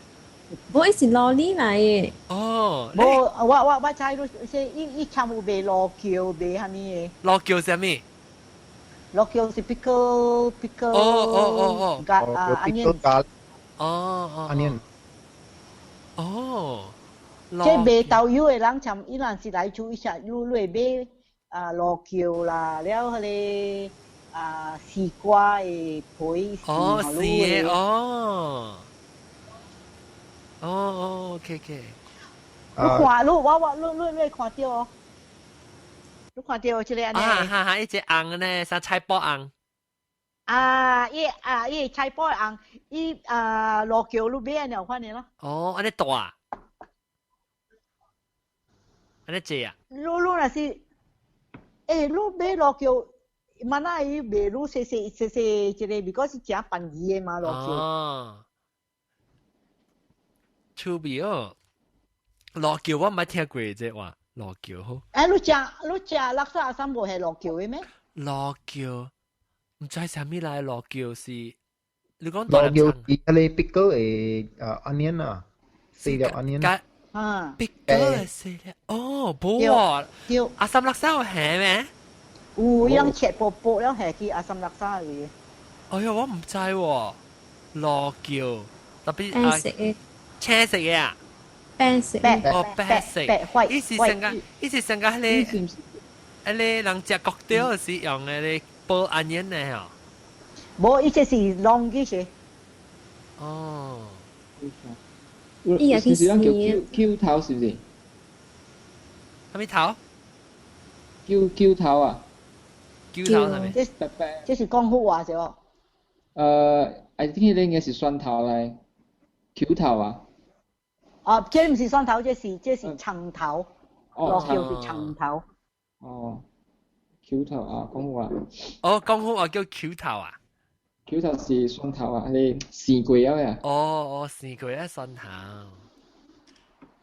我係攞呢嚟嘅。我猜到伊差唔多賣羅橋賣係咩嘢？羅橋係咩？羅橋是 pickle。onion。onion。即係賣豆油嘅人，尋伊人是來厝一下，你買羅橋啦，了迄個。西瓜嘅皮是嘅OK。你看你看到哦，你看到即個安尼？一隻紅呢，像菜脯紅。伊菜脯紅，伊羅橋你買安尼有看呢咯？安尼大啊？安尼濟啊？你若是，你買羅橋。mana 伊賣路細一個，because 是正便宜嘅嘛，羅橋。趣味哦，羅橋我唔係聽過啫話，羅橋好。你食垃圾阿三無係羅橋嘅咩？羅橋唔知係咩嚟，羅橋是你講羅橋係你 pickle 嘅onion 啊，四粒 onion。pickle 係四粒，冇啊，阿三垃圾有係咩？有伊人切薄了下去阿三垃圾嘅。哎呀，我唔知喎，羅橋特別青色嘅啊，白色，白色，伊是成個迄個人食國雕是用嗰個煲onion嘅嗬。冇，伊只是long嘅些。伊也是講叫 Q 頭是唔是？係咪頭？揪頭啊！揪頭係咪？這是廣府話啫。I think 呢應該是蒜頭嚟，揪頭啊！哦，這唔是蒜頭，這是長頭，落叫是長頭。哦，揪頭啊，廣府話。哦，廣府話叫揪頭啊？揪頭是蒜頭啊，你莧鬼啊？哦，莧鬼啊，蒜頭。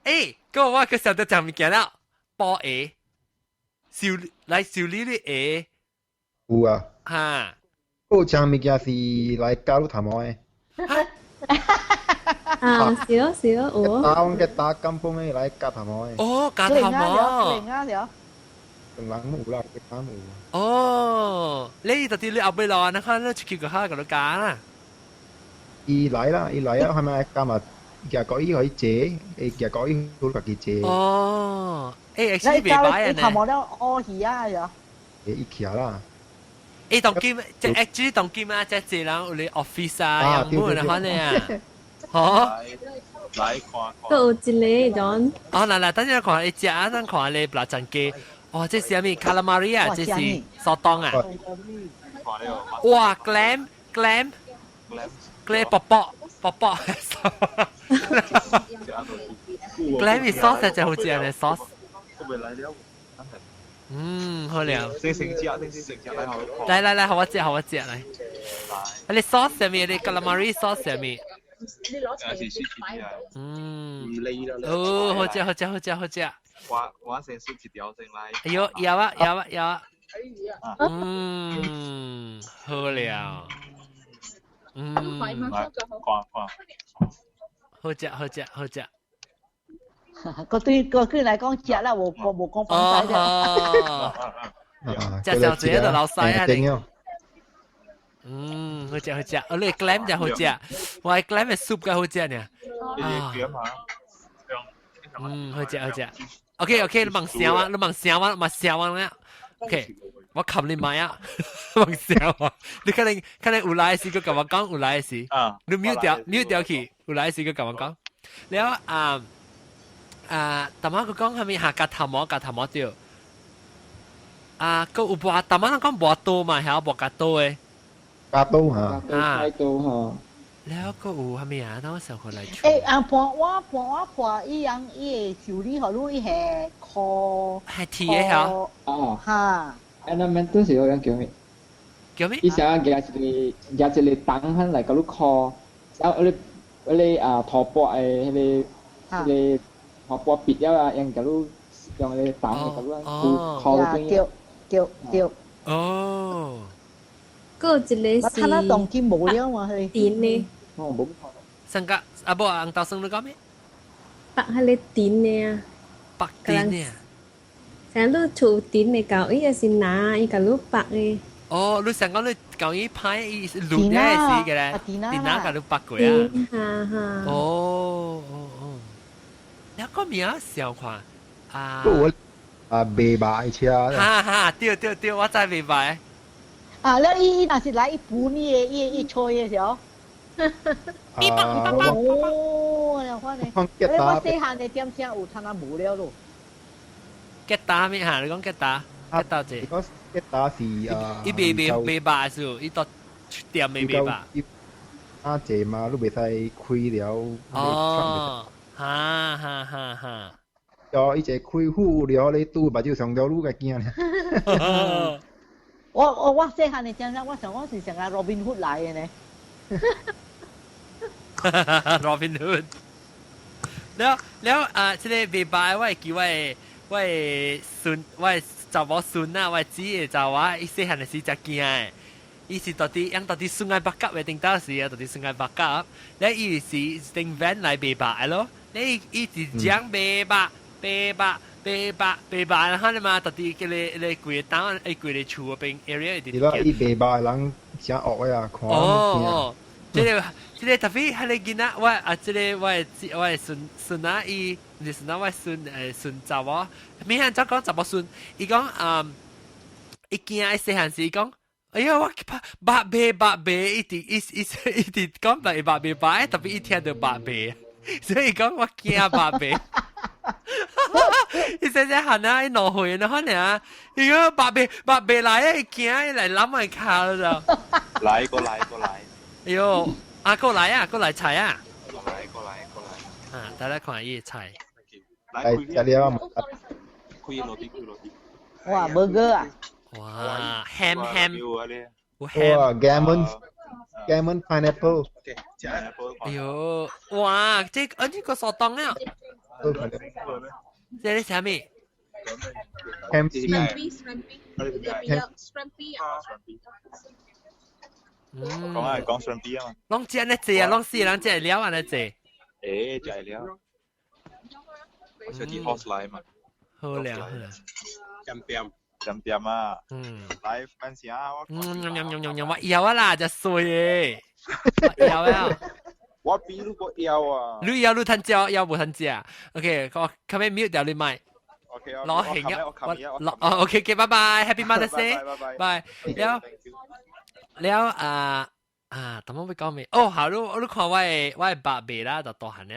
誒，嗰我佢成日就物件啦，煲魚，燒你啲魚。有啊。嚇。嗰隻物件是來加入頭毛嘅。是咯，有。打金風嘅來加頭毛嘅。哦，加頭毛。零啊了。人冇啦，佢打冇。哦，你到底你後尾落那看那出去個蝦嗰度加啦。伊來啊，係咪加埋？其實嗰啲可以借，其實嗰啲好特別借。哦，actually 未擺啊呢。頭毛都屙魚啊又。伊企啦。當今即 actually 當今啊，即係人有你 office 啊，有冇人看你啊？嚇！來看。都有一個種。哦，嗱，等陣看你食啊，等看你辣醬雞。哦，這是咩 calamari 啊？這是蘇當啊？哇 ，glam 卜卜 glam 嘅 sauce 就好似人嘅 sauce。好了。嚟，好我食嚟。你 sauce 上面，你 calamari sauce 上面。哦，好食。我先輸一條先嚟。有啊。好了。來看。好食。個對嚟講食啦，我冇講放曬了。食小姐就老細啊你。好食。我哋 glam 就好食，我係 glam 嘅 soup 嘅好食呢。好食。OK， 你問聲話啦。OK， 我冚你買啊，問聲話。你可能有來時佢同我講有來時，你 mute 掉去，有來時佢同我講。แล้วแต่ว่าก็係咪หาก頭毛掉ก็อุบัติแต่ว่าก็บัวโต嘛係บัวกาโต嘅กาโตฮะแล้วก็係咪啊當時候嚟盤依樣依個調理好咯依係คอ係鐵嘅嚇嚇ornamental 是嗰樣叫咩？伊想夾一個燈喺嚟嗰度คอ嗰啲頭髮誒嗰啲頭髮別咗啊，用嗰度用嗰啲燈嗰度啊，คอ嗰邊叫哦。嗰一個是我睇得當見冇了嘛佢電呢？哦冇。生個阿伯紅豆生你講咩？白係你電呢？白電呢？成日都做電嚟搞，依個是拿依個碌白嘅。哦，你成個你搞依派依錄咧係嘅咧，電拿個碌白鬼啊。哦。แล้วก็มีเสียวขวาเบบายเชียฮ่าเดี๋ยวว่าใจเบบายแล้วอีน่าสิ来一ปูนี่อีช่วยเสียวอีปังโอ้แล้วว่าเนี่ยแล้วว่า四行嘅點聲有睇下冇了咯เกตตาไม่หา你講เกตตา啫เกตตา是อีเบบาสิอีตัว店未เบบา姐嘛，都未使開了。哦，哈。有一隻開戶了，你拄目睭上條路嘅驚咧。我細漢你講我想我是成個 Robin Hood 來嘅呢。Robin Hood。แล้ว即係未擺我叫我孫我查某孫啊，我姊嘅查我伊細漢嘅時只驚嘅。伊是到底sungai bakap 嘅定當時啊，到底sungai bakap，咧伊是定 van 嚟白白咯，咧伊是將白白，然後你嘛到底佢哋攰單，誒攰嚟厝嗰邊 area 啲。係啦，伊白白人想學呀，看。哦，即係特別係你見啊，即係我孫啊，伊唔係孫啊，我孫查某，咩人就講查某孫，伊講伊驚細漢時講。哎呀，我白白，一直講白，特別一聽到白白，所以講我驚白白。伊成細行啊，一落去然後呢，如果白鼻來啊，驚嚟諗嚟卡啦就。過來。哎呦，過來踩啊！過來。啊，大家看伊踩。係就了嘛。開落啲。哇，burger 啊！哇，ham。哇，gammon pineapple。哎呦，哇，呢個傻當啊！這係啥咪 ？Scampi。講上 B 啊嘛。攏只呢隻啊，攏四人只料啊呢隻。誒，就係了。我想啲 horse 來嘛。好了。จำอ่ะไลฟ์มันเสียว่าเอียวล่ะจะสวยเอียวอ่ะว่าปีลูกก็เอียวอ่ะลูกทันเจียวเอียวบ่ทันเจียโอเคก็คำไม่มิวเดี๋ยวเลยไหมโอเครอเห็นอ่ะโอเคบ๊ายบาย Happy Mother's Day บายแล้วทำไมไป講咩哦好你看我白鼻啦就大漢了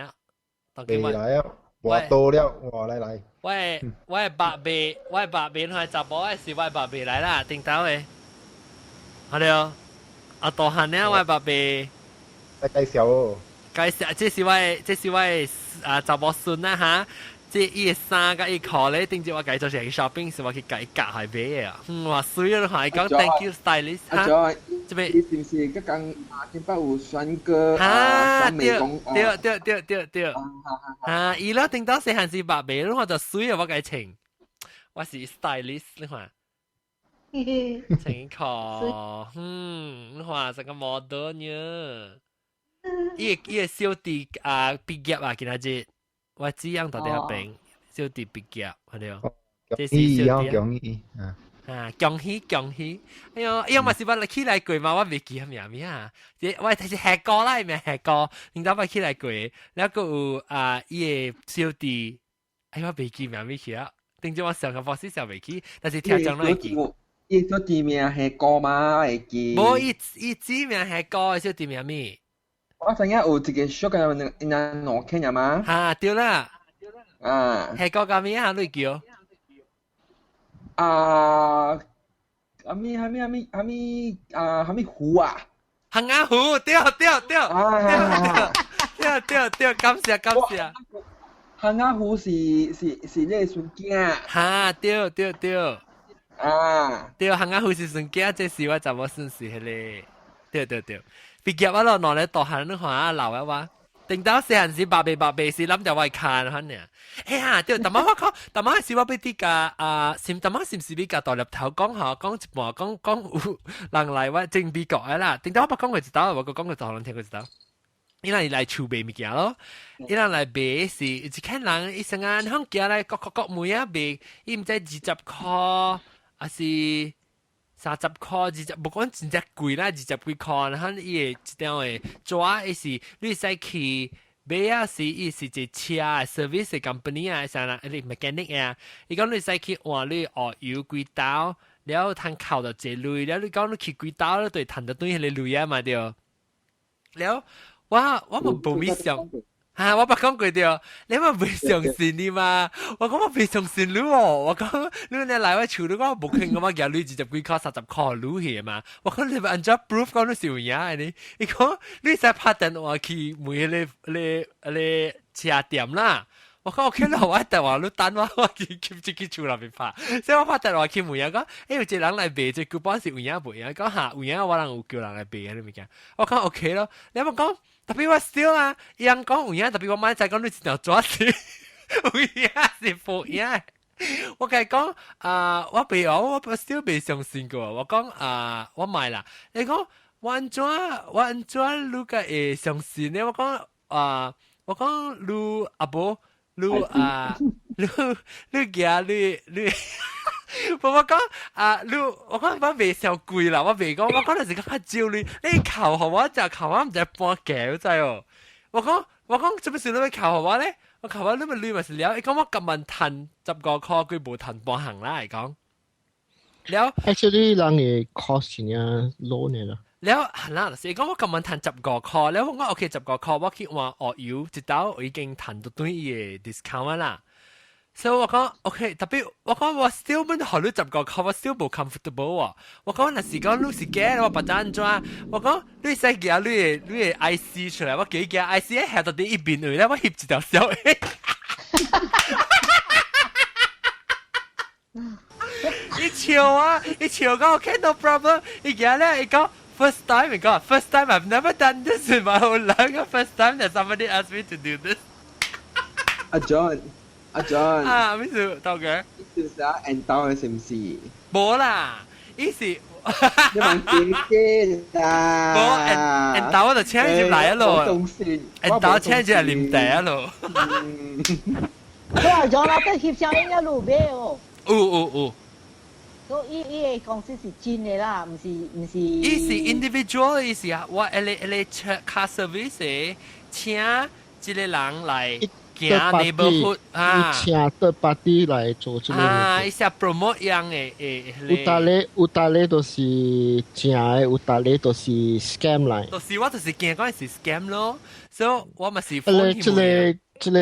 鼻來啊我到了我來我白鼻係雜寶是我白鼻嚟啦定到嘅係了大漢了我白鼻介紹這是我雜寶孫啦嚇即係伊衫甲伊褲咧，頂住我繼續去 shopping，是我去改夾係買嘅啊！哇，水啊！同你講 ，thank you stylist 嚇。這邊你是唔是嗰間金巴湖選個三美工？對。伊咯頂到細漢時白眉，我就水啊！我解情，我是 stylist 你看。情況，你看成個 model 呢？伊個小弟畢業啊，今仔日。我只樣到底邊小弟畢業，係了，這是小弟恭喜！哎呦，嘛是我起來過嘛，我未記係咩啊？我睇是下歌啦，係咪下歌？然後我起來過，然後有伊個小弟，哎我未記咩去啊？定住我上個課時上未記，但是聽講都會記。伊小弟名下歌嘛，會記。冇，伊指名下歌，小弟名咩？我陣間有一個 show 嘅人攞傾呀嘛？嚇對啦，係個咁咩啊？你叫？係咪湖啊？行啊湖，對，感謝。行啊湖是呢孫囝。嚇對。對，行啊湖是孫囝，這是我怎麼算是迄個？對。畢業我攞嚟大漢你看啊老啊話，定到細漢時白鼻是諗就我看嚇呢。哎呀，對，但係我講，但係是我俾啲個但係是唔是俾個大粒頭講下講一半講有人嚟我正美國嘅啦，定到我講佢知道，我講佢就可能聽佢知道。伊人嚟儲備物件咯，伊人嚟買是一看人一生啊，響家嚟各每啊買，伊唔知20塊還是。30塊20，不講真正貴啦，20幾塊，然後伊個一條誒紙，伊是你使去買啊，是伊是一車 service company 啊，啥啦，你 mechanic 啊，伊講你使去換你學油幾刀，然後攤扣到一類，然後你講你去幾刀，你對攤到對迄個類啊嘛對，然後我冇咪想。我白講句掉，你咪未相信你嘛？我講我未相信你喎，我講你嚟我厝，你講冇傾咁嘛，廿你20幾塊30塊攞去嘛？我講你咪按照 proof 講你少嘢你，你講你使拍電話去每你車店啦。我講我見到我一電話你等我去厝內邊拍，所以我拍電話去每人講，有一個人嚟買隻股本是有嘢賣啊，講下有嘢我人有叫人嚟買啊，你咪講，我講 OK 咯，你咪講。特別我 still 啊，伊人講有影，特別我媽就講你一條紙是有影是無影。我甲伊講我still 未相信過。我講我買啦。你講我安怎你個會相信呢？我講你阿無你驚你。我講我講我未上貴啦，我未講，我講就是講較少你扣互我就扣我唔知半價，知哦。我講做咩事你咪扣互我咧？我扣我你咪亂咪是了。你講我咁問賺15塊，佢無賺半行啦嚟講。了 ，actually 人嘅 cost 真係 low 呢啦。了係啦，就是講我咁問賺15塊，了我 OK 15塊，我去換學油一刀我已經賺到對伊嘅 discount 啦。所以我講 OK，特別我講我 still 唔學你10個課，我 still 冇 comfortable 喎。我講那時講你是假，我不知安怎。我講你使夾你 IC 出來，我幾夾 IC 一下到底一邊去咧，我翕一條小嘅。一笑啊，一笑講 OK no problem，一夾咧，一講 first time， 一講 first time I've never done this in my whole life， first time that somebody asked me to do this。阿 John。阿 John， 咩事？到嘅？意思啊，and 到嘅是唔是？冇啦，意思。你問姐姐啦。冇，and 到我就請入嚟咯。and 到請住嚟念第一咯。佢話咗啦，都協商一路俾哦。哦。所以呢個公司是真嘅啦，唔是。意思 individual 意思啊，我你 car service 請一個人嚟。neighborhood 啊，請third party 來做這個啊，一下 promote 樣誒，有大咧都是正嘅，有大咧都是 scam 來。就是我就是驚講是 scam 咯，所以我咪是這個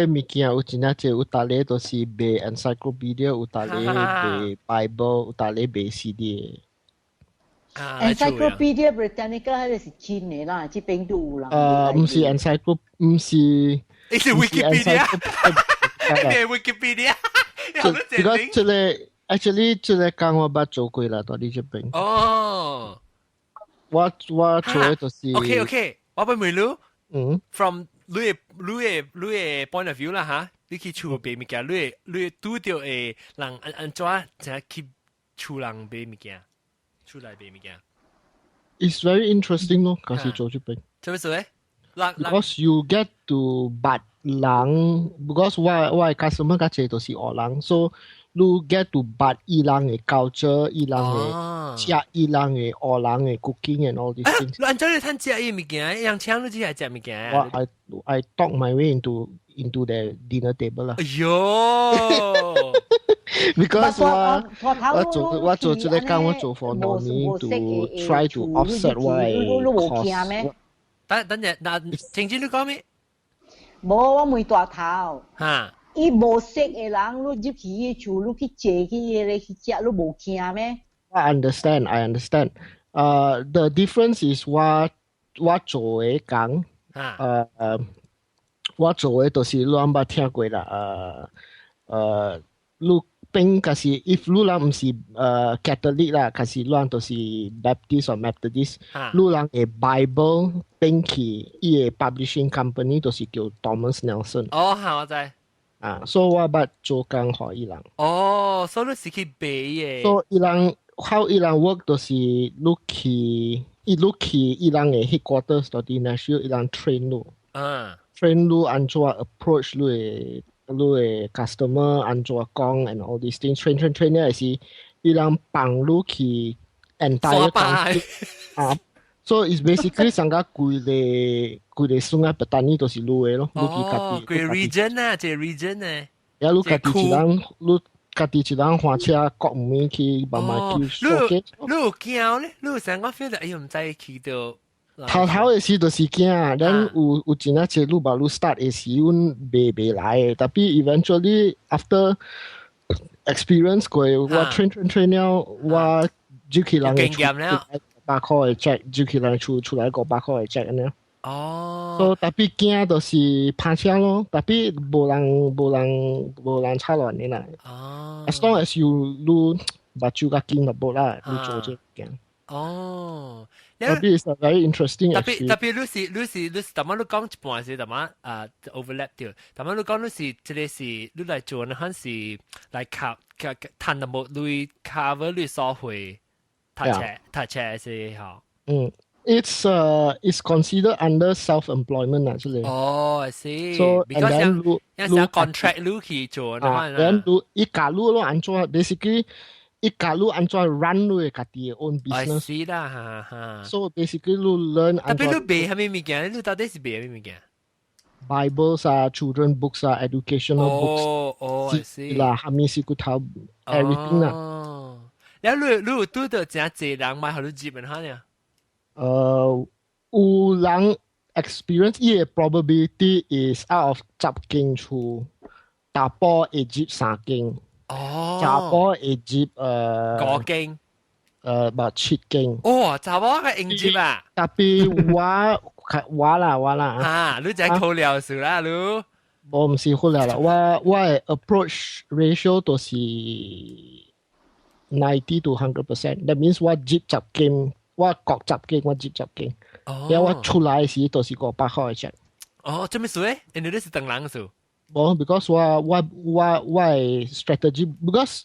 物件有真係有大咧都是賣 encyclopedia， 有大咧賣 Bible， 有大咧賣 CD。encyclopedia Britannica 係是真嘅啦，這邊都有啦。唔是 encyclopedia，唔是。It's Wikipedia. Wikipedia. Because 這個 actually 這個講我捌做過啦，到你這邊。哦。我做嘅就是。OK， 我問問你。From 你嘅 point of view 啦嚇，你去厝買物件，你拄到誒人安怎才去厝人買物件，厝內買物件。It's very interesting 咯，嗰時做這邊。做咩做咧？Because you get to 捌人 ，because 我 customer 較濟都是學人 ，so you get to 捌伊人嘅 culture， 伊人嘅食，伊人嘅學人嘅 cooking and all these things。你按照你睇食伊物件，人請你只係食物件。I talk my way into the dinner table 啦。哎呦 ！Because 我做這個工，我做 for money to try to offset 我嘅 cost。等陣，晴子你講咩？冇，我未大頭。嚇！伊無識嘅人，你入去嘅厝，你去借去嘢去食，你無驚咩 ？I understand. The difference is 我做嘅工，我做嘅都是你捌聽過啦。你邊個是 if 你人唔是Catholic 啦，可是你人都是 Baptist or Methodist， 你人嘅 Bible 邊去伊嘅 publishing company 都是叫 Thomas Nelson。哦，係我知。所以我捌做工予伊人。哦，所以你是去買嘅。所以伊人 how 伊人 work 都是你去伊人嘅 headquarters 到啲 national 伊人 train 你。train 你安怎 approach 你嘅 customer 安怎講 and all these things train 咧係伊人幫你去 entire country。So it's basically 成個規個省嘅 petani 都是你嘅咯。哦，規 region 啊，即 region 啊。呀，你家己一人花車各唔面去慢慢去。你有驚咧？你有成個 feel 哎呦唔知去到。頭嘅時就是驚，then 有真係隻路把路 start 嘅時，阮未來嘅，但係 eventually after experience 過，我 train 了，我就去人嘅8塊嘅 check， 就去人出來個8塊嘅 check 呢。哦。所以特別驚就是拍車咯，特別無人插亂嘅啦。哦。As long as you 把手甲緊落步啦，你做這件。哦。特別是 very interesting。特別你是，當晚你講一半是當晚overlap 掉，當晚你講你是，這個是你來做呢，還是來談到冇你 cover 你所會讀車是好。It's considered under self-employment 啊，這裡。哦，I see。So and then 有 contract 你去做，然後一假如你安怎 basically。一假如安怎 run 你嘅家己嘅 own business， 係啦，哈。So basically 你 learn 特別你買係咩物件？你到底是買咩物件 ？Bibles 啊 ，children books 啊 ，educational books，啦，下面是個套 everything 啦。然後你有拄到真濟人買，互你接問下呢？有人 experience 伊嘅 probability is out of 10間厝。查甫會接3斤，查甫會接5斤，7斤。哦，查某個應接啊！特別我啦，啊，你就係靠料數啦，你。我唔是好啦，我嘅 approach ratio 都是90 to 100%。That means 我接10斤，我各10斤，我接10斤。然後我出來時都是500塊嘅。哦，做咩事咧？因為你是當人嘅事。冇 ，because 我 strategy because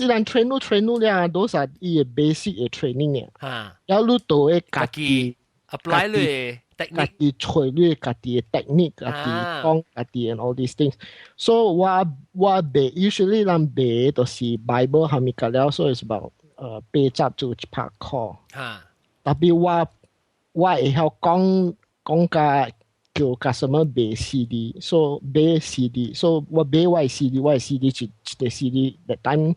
伊人 train 咧，都係伊嘅 basic 嘅 training 嘅。然後你都會家己 apply 你家己吹你家己嘅 technique， 家己講家己 and all these things。So 我背 usually 人背都是 Bible 下面嘅了，所以是about 80到100塊。特別我會曉講甲叫 customer 買 CD，so 買 CD，so 我買我 CD 一個 CD that time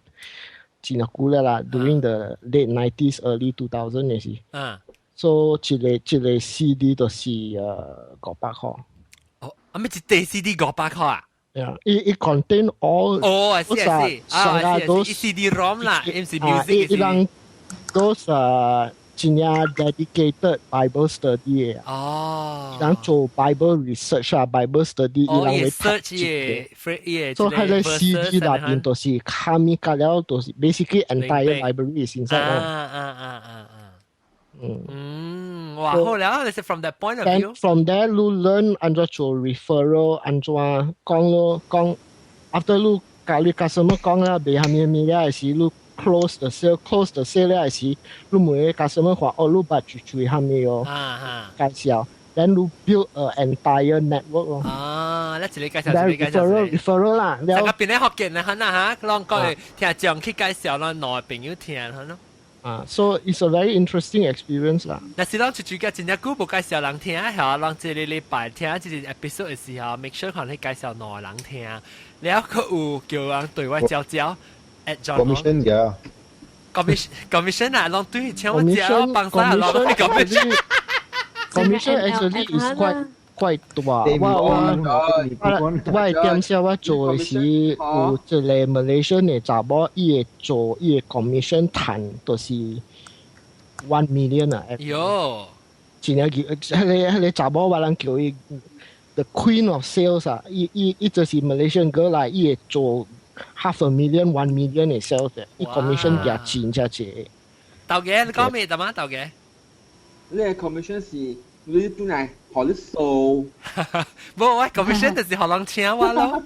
真係久了啦 ，during the late 90s early 2000嘅時。so 一個 CD 都是500塊。哦，咩一個 CD 500塊啊？It contain all。哦，I see。CD-ROM 啦 ，MC Music。一人都是真正 dedicated Bible study 嘅。哦。人做 Bible research 啊 ，Bible study 伊人會 search 嘢。所以佢哋 CD 入邊都是下面隔了都是 basically entire library is inside。哇，好了，你是 from that point of view。From there，你 learn 按照做 referral， 按照講 ，after 你教你 customer 講啦，俾下面咧係你 close the sale 咧係你每個 customer 話哦，你把注意下面哦，介紹。Then you build an entire network 咯。你自己介紹。referral 啦。成個邊咧學嘅呢？嚇，讓各位聽眾去介紹咯，內朋友聽咯。so it's a very interesting experience 啦。但是咱出去嘅真正久無介紹人聽，嚇，讓這個禮拜聽這個 episode 嘅時候 ，make sure 可能介紹內人聽，然後佢有叫人對我招招 at John。commission 嘅。commission 啊，讓對請我招，幫曬讓 commission actually is quite 大。我點先我做嘅時，有即個 Malaysia 嘅查某，伊會做伊嘅 commission 賺，都是1 million 啊。喲！真係嗰個查某，我人叫伊 the queen of sales 啊！伊就是 Malaysian girl 啦，伊會做500,000 1 million 嘅 sales 嘅，伊 commission 價錢真係。豆嘅，你講咩得嘛？豆嘅？你嘅 commission 是你本來學你數，冇我 commission 就是學人請我咯。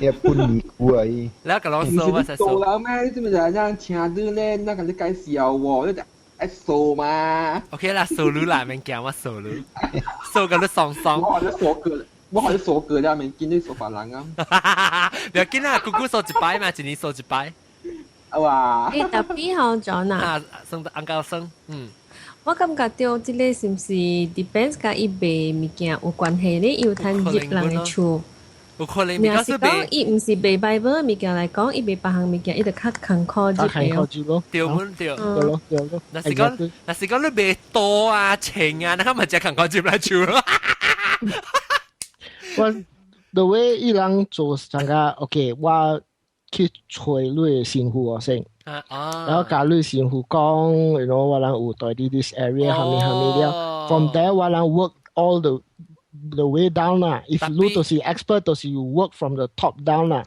你半年股啊！你個老數我實數啦咩？你知唔知就係讓請你咧？那個你介紹喎，你就愛數嘛。OK 啦，數你啦，免驚我數你，數個你爽爽。我學你數個啦，免見你數別人啊。唔要緊啊，姑姑數一擺嘛，一年數一擺。哇！你特別好咗呐？生得安高生，我感覺到這個是唔是 depends 甲伊賣物件有關係咧？有趁入人嘅厝。有可能，若是講伊唔是賣 Bible 物件來講，伊賣別項物件，伊就較艱苦啲嘅咯。對唔對？若是講你賣刀啊、槍啊，那個咪真艱苦入來厝咯。我 the way 伊人做成個 OK， 我去找你嘅師傅先。然後甲你師傅講，然後我人有在this area 下面了。From there 我人 work all the way down 啦。If 你都是 expert， 都是 you work from the top down 啦。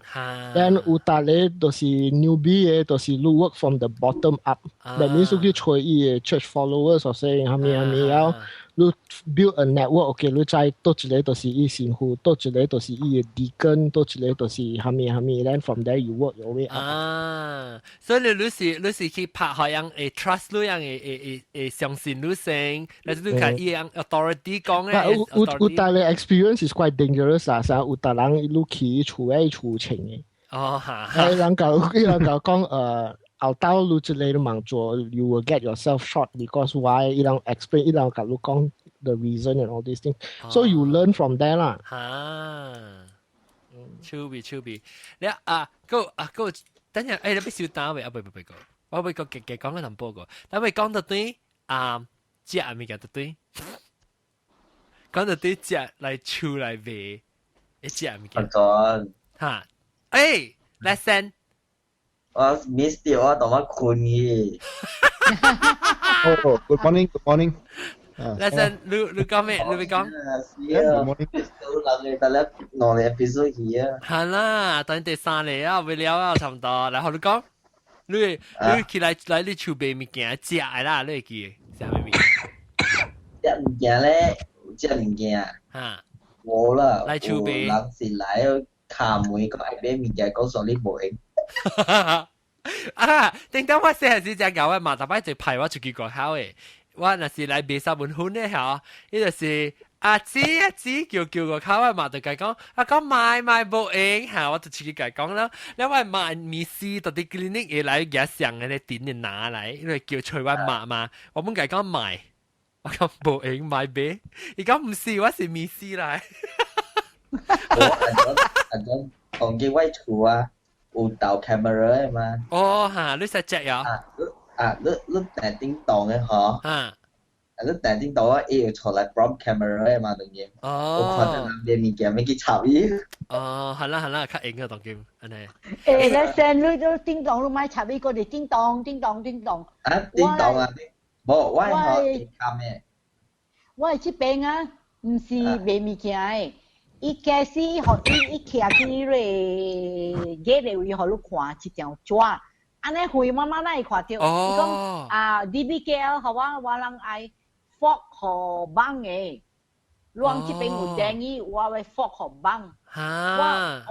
Then 有達咧都是 newbie 嘅，都是你 work from the bottom up。That means 你去找伊嘅 church followers 或者下面然後你 build a network，OK， 你知多一個都是伊師傅，多一個都是伊嘅deacon，多一個都是下面，then from there you work your way up。所以你是去拍好樣誒 trust 你樣誒相信你先，但是你睇伊樣 authority 講嘅。有大嘅 experience is quite dangerous 啦，有大人你去厝誒厝情嘅。人講後到你之類的忙做 ，you will get yourself shot because why？ 伊人 explain， 伊人甲你講 the reason and all these things，so you learn from there 啦。超別，你個等陣你必須打位，不個，我會個嘅講個淡薄個，但係講到對食物件到對，講到對食來厝來賣。一隻物件。John，嚇，誒 ，lesson， 我 miss 掉我同我困嘅。Oh, good morning，good morning。lesson，你講咩？你會講？Good morning。得啦，我哋 episode 二啊。係啦，等第三嚟啊，會了啊，差唔多。然後你講，你起來你儲備物件食啦，你記食咩物件？食物件咧，食物件嚇，冇啦，來儲備。人是來卡門個買物件，講上你冇用。啊！定當我細陣時只狗嘅嘛，特別就派我出去過考嘅。我若是來賣三文魚咧，嚇，呢就是阿姊叫個考嘅嘛，就講啊講買冇用嚇，我就出去講啦。因為買米絲到啲 clinic 嘢來嘅上嘅咧點嚟拿嚟，因為叫隨我買嘛，我本講買，我講冇用買俾，而家唔是我是米絲嚟。我講嘅位處啊。有導 camera 嘛？哦嚇，你識隻呀？你帶叮當嘅嗬？你帶叮當啊，要出來 from camera 嘛，當然。我看到人哋物件咪去插伊。哦，係啦，較硬嘅當叫安尼。誒，你成日都叮當都買插伊個哋叮當。啊，叮當啊！冇，我係學啱嘅。我係出病啊，唔是賣物件嘅。伊開始學伊徛去咧，街裡位互你看一條紙，安尼會慢慢來看到。伊講啊 ，DBKL 互我人愛 fork 互幫嘅，亂這邊有定義，我會 fork 互幫。我看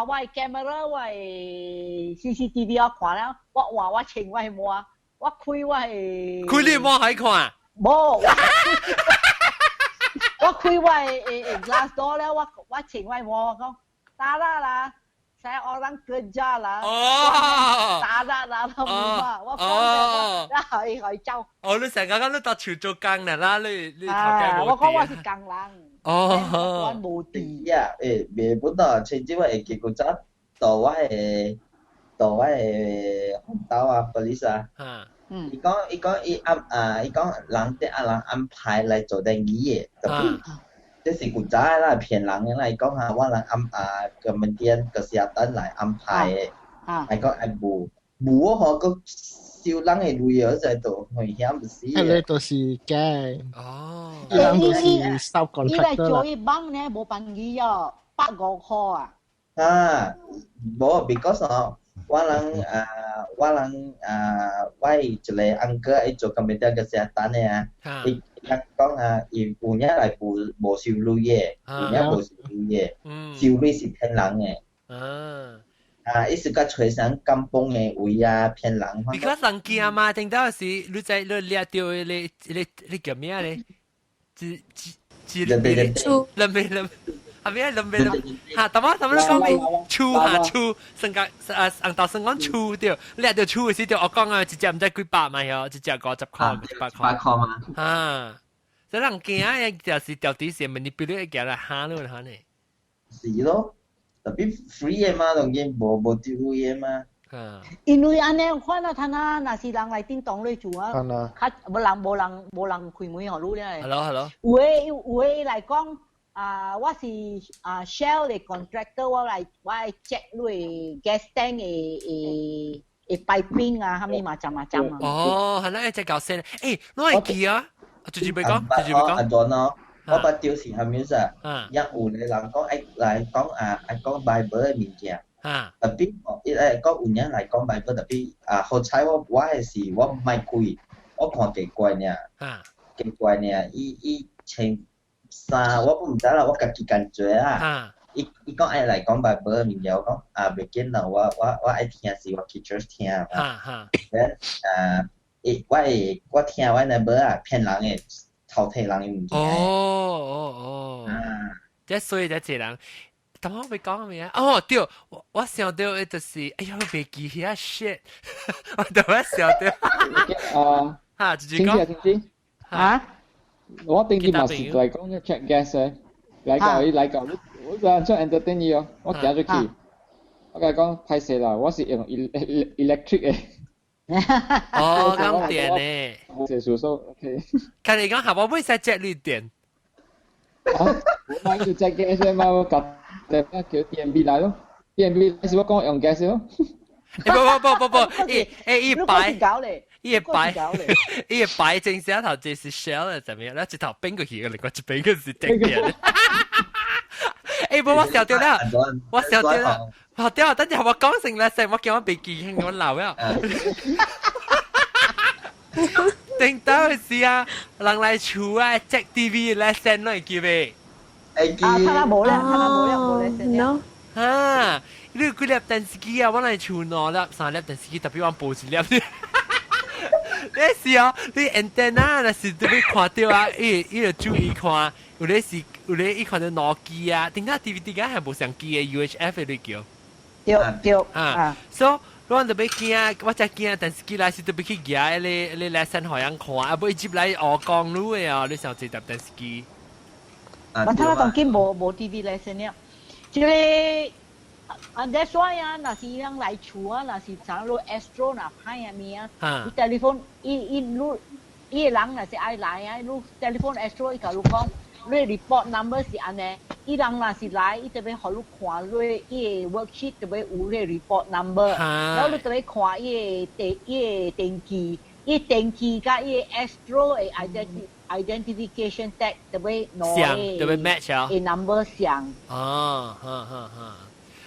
我 camera 我 CCTV 我看了，我話我穿我摸，我開我開你摸還看？冇。我開我glass door 咧，我前我摸講打啦，saya orang kerja啦，打啦，唔啊，我講嘅，係走。哦，你成日講你搭潮做工人啦，你頭家冇。我講我是工人。我冇地啊，未本來前朝係結果咗，到我係紅豆啊 police 啊。伊講人哋人安排來做定嘢，特別即是古早啦騙人嘅啦，伊講下我人個門店個社單來安排嘅，係講係冇可個少人嘅旅遊在度危險唔是？係咧，都是嘅。哦，伊人都是收 contractor 啦。伊嚟做一幫咧冇辦義哦，8-5塊啊。冇 because 我一個 uncle 伊做咁樣嘅社單嘅啊，伊講啊，伊有嘢嚟無收入嘅，有嘢無收入嘅，收入是騙人嘅。伊是個吹上金崩嘅位啊，騙人。你講人驚嘛？聽到是你在你掠到你叫咩咧？人係咪啊？嚇，咁你講咩？厝，成個人道生講厝掉，你係條厝嘅時條，我講啊，一隻唔知幾百萬喎，一隻50塊、100塊嘛。嚇，所以人驚啊，就是條底線manipulate嘅啦，嚇咯嚇呢。是咯，特別 free 嘅嘛，當然冇丟嘢嘛。因為安尼看到他那是人來叮當嚟做啊，冇人開門學路咧。係咯。有嘅嚟講。我是Shell 嘅 contractor，我嚟 check 你 gas tank 嘅 piping 啊，係咪嘛？針啊。哦，係啦，一隻搞聲。誒，我係記啊，直接俾講。阿 John 咯，我把條是係咩事？一有嘅人講嚟講Bible 嘅物件。特別講有人嚟講Bible，特別好彩我係時我唔係開，我看幾怪呢，伊請。我唔知啦，我家己感覺啦。伊講愛來講Bible嘅物件，我講袂緊啦，我愛聽是我去 church 聽。我聽我那本啊騙人嘅偷睇人嘅物件。哦。即所以即人，咁我咪講咩啊？哦，對，我想到嘅就是哎呀，我袂記遐 shit， 我突然想到。直接講。我定啲嘛是嚟講嘅 check gas 嘅，嚟講，我就想 entertain 你哦，我行咗去，我講歹勢啦，我是用 electric 嘅。哦，咁電嘅。冇寫數數 ，OK。佢哋講下我會使接你電。我買住 check gas 嘛，我夾嚟叫 DMB 嚟咯，DMB 係我講用 gas 咯。不，一擺搞嚟，一擺正時頭就是 shell 啦，就咩咧？一頭冰過去嘅，另外一邊嘅是頂嘅。我笑掉啦，我笑掉啦，我掉，等陣我講成咧，成我叫我被記興我鬧啊！定到時啊，人嚟厝啊，隻 TV 咧聲嚟叫咩？他那冇咧聲。啊！你佢粒電視機啊，我嚟厝攞粒三粒電視機，特別我報一粒。你是哦，你 antenna 那是特別看到啊，伊就注意看，有咧伊看到諾基啊，點解 DVD 嘅係冇相機嘅 UHF 嚟叫？對啊，所以我特別驚，我只驚電視機來是特別去夾你lesson 好樣看，啊，不一接來學講路嘅啊，你想接搭電視機？我睇下當今冇 TV lesson 了，即係。that's why 啊，那是人來厝啊，那是啥路 Astro 那派啊咪啊，你 telephone 伊人那是愛來啊，路 telephone Astro 伊甲你講，你 report number 是安尼，伊人那是來，伊特別互你看你伊 worksheet 特別有你 report number，然後你特別看伊電機甲伊 Astro 嘅identification tag 特別攞特別 match 啊，嘅 number 相。哦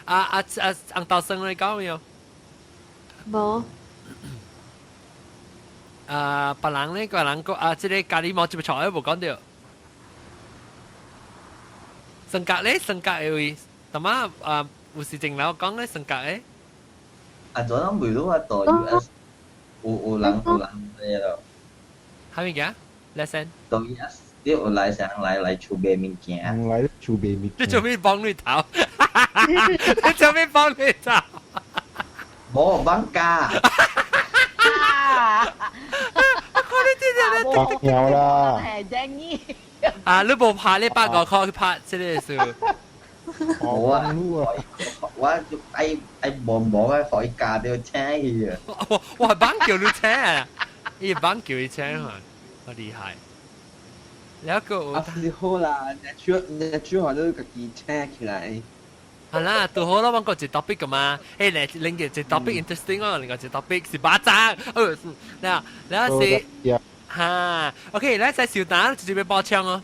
，ang tao生嚟講未有？冇。別人呢個人講即係咖喱貓接錯都冇講到。性格咧，性格係點啊？有時正佬講咧性格咧。昨天唔รู้ว่าตัว US 有人嚟咯。係咪嘅 ？lesson ตัว US 啲有來上來儲備物件。來儲備物件。你做咩幫你頭？你做咩幫你頭？冇幫家。白鳥啦。係正意。你冇拍呢8個 call 拍即係數。冇啊！我愛摸嘅可以嫁掉車去啊！我係幫叫你車啊！你係幫叫你車啊！好厲害。แล้วก็是好啦，你主要都自己車起來。係啦，到好啦，我講隻 topic 㗎嘛，另一隻 topic interesting 啊，另外隻 topic 是巴掌，แล้ว是嚇 ，OK，咧就小蛋直接俾波槍哦。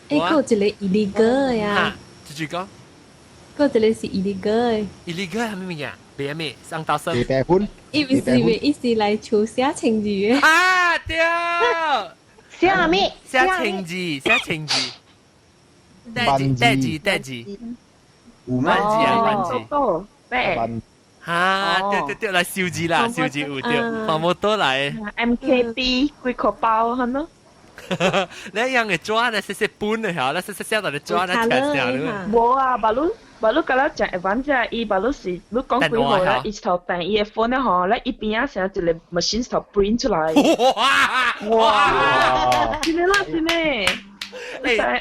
嗰隻你 illegal 呀？直接講，嗰隻你是 illegal。illegal 係咩嘢？別咩？上到身。別本。伊唔是伊是來處寫情語嘅。啊對。寫咩？寫情字，寫情字。代字。五萬字啊，萬字。多咩？嚇，對，來數字啦，數字有對，發冇多來。MKB 幾個包係咯？你樣嘅抓呢？寫本嘅嚇，你寫到你抓呢？冇啊，巴魯咁樣講，advance 啊，伊巴魯是你講幾號咧？伊頭訂伊嘅 phone 咧，嗬，咧伊邊啊成一個 machine 頭 print 出來。哇！真係啦，真係。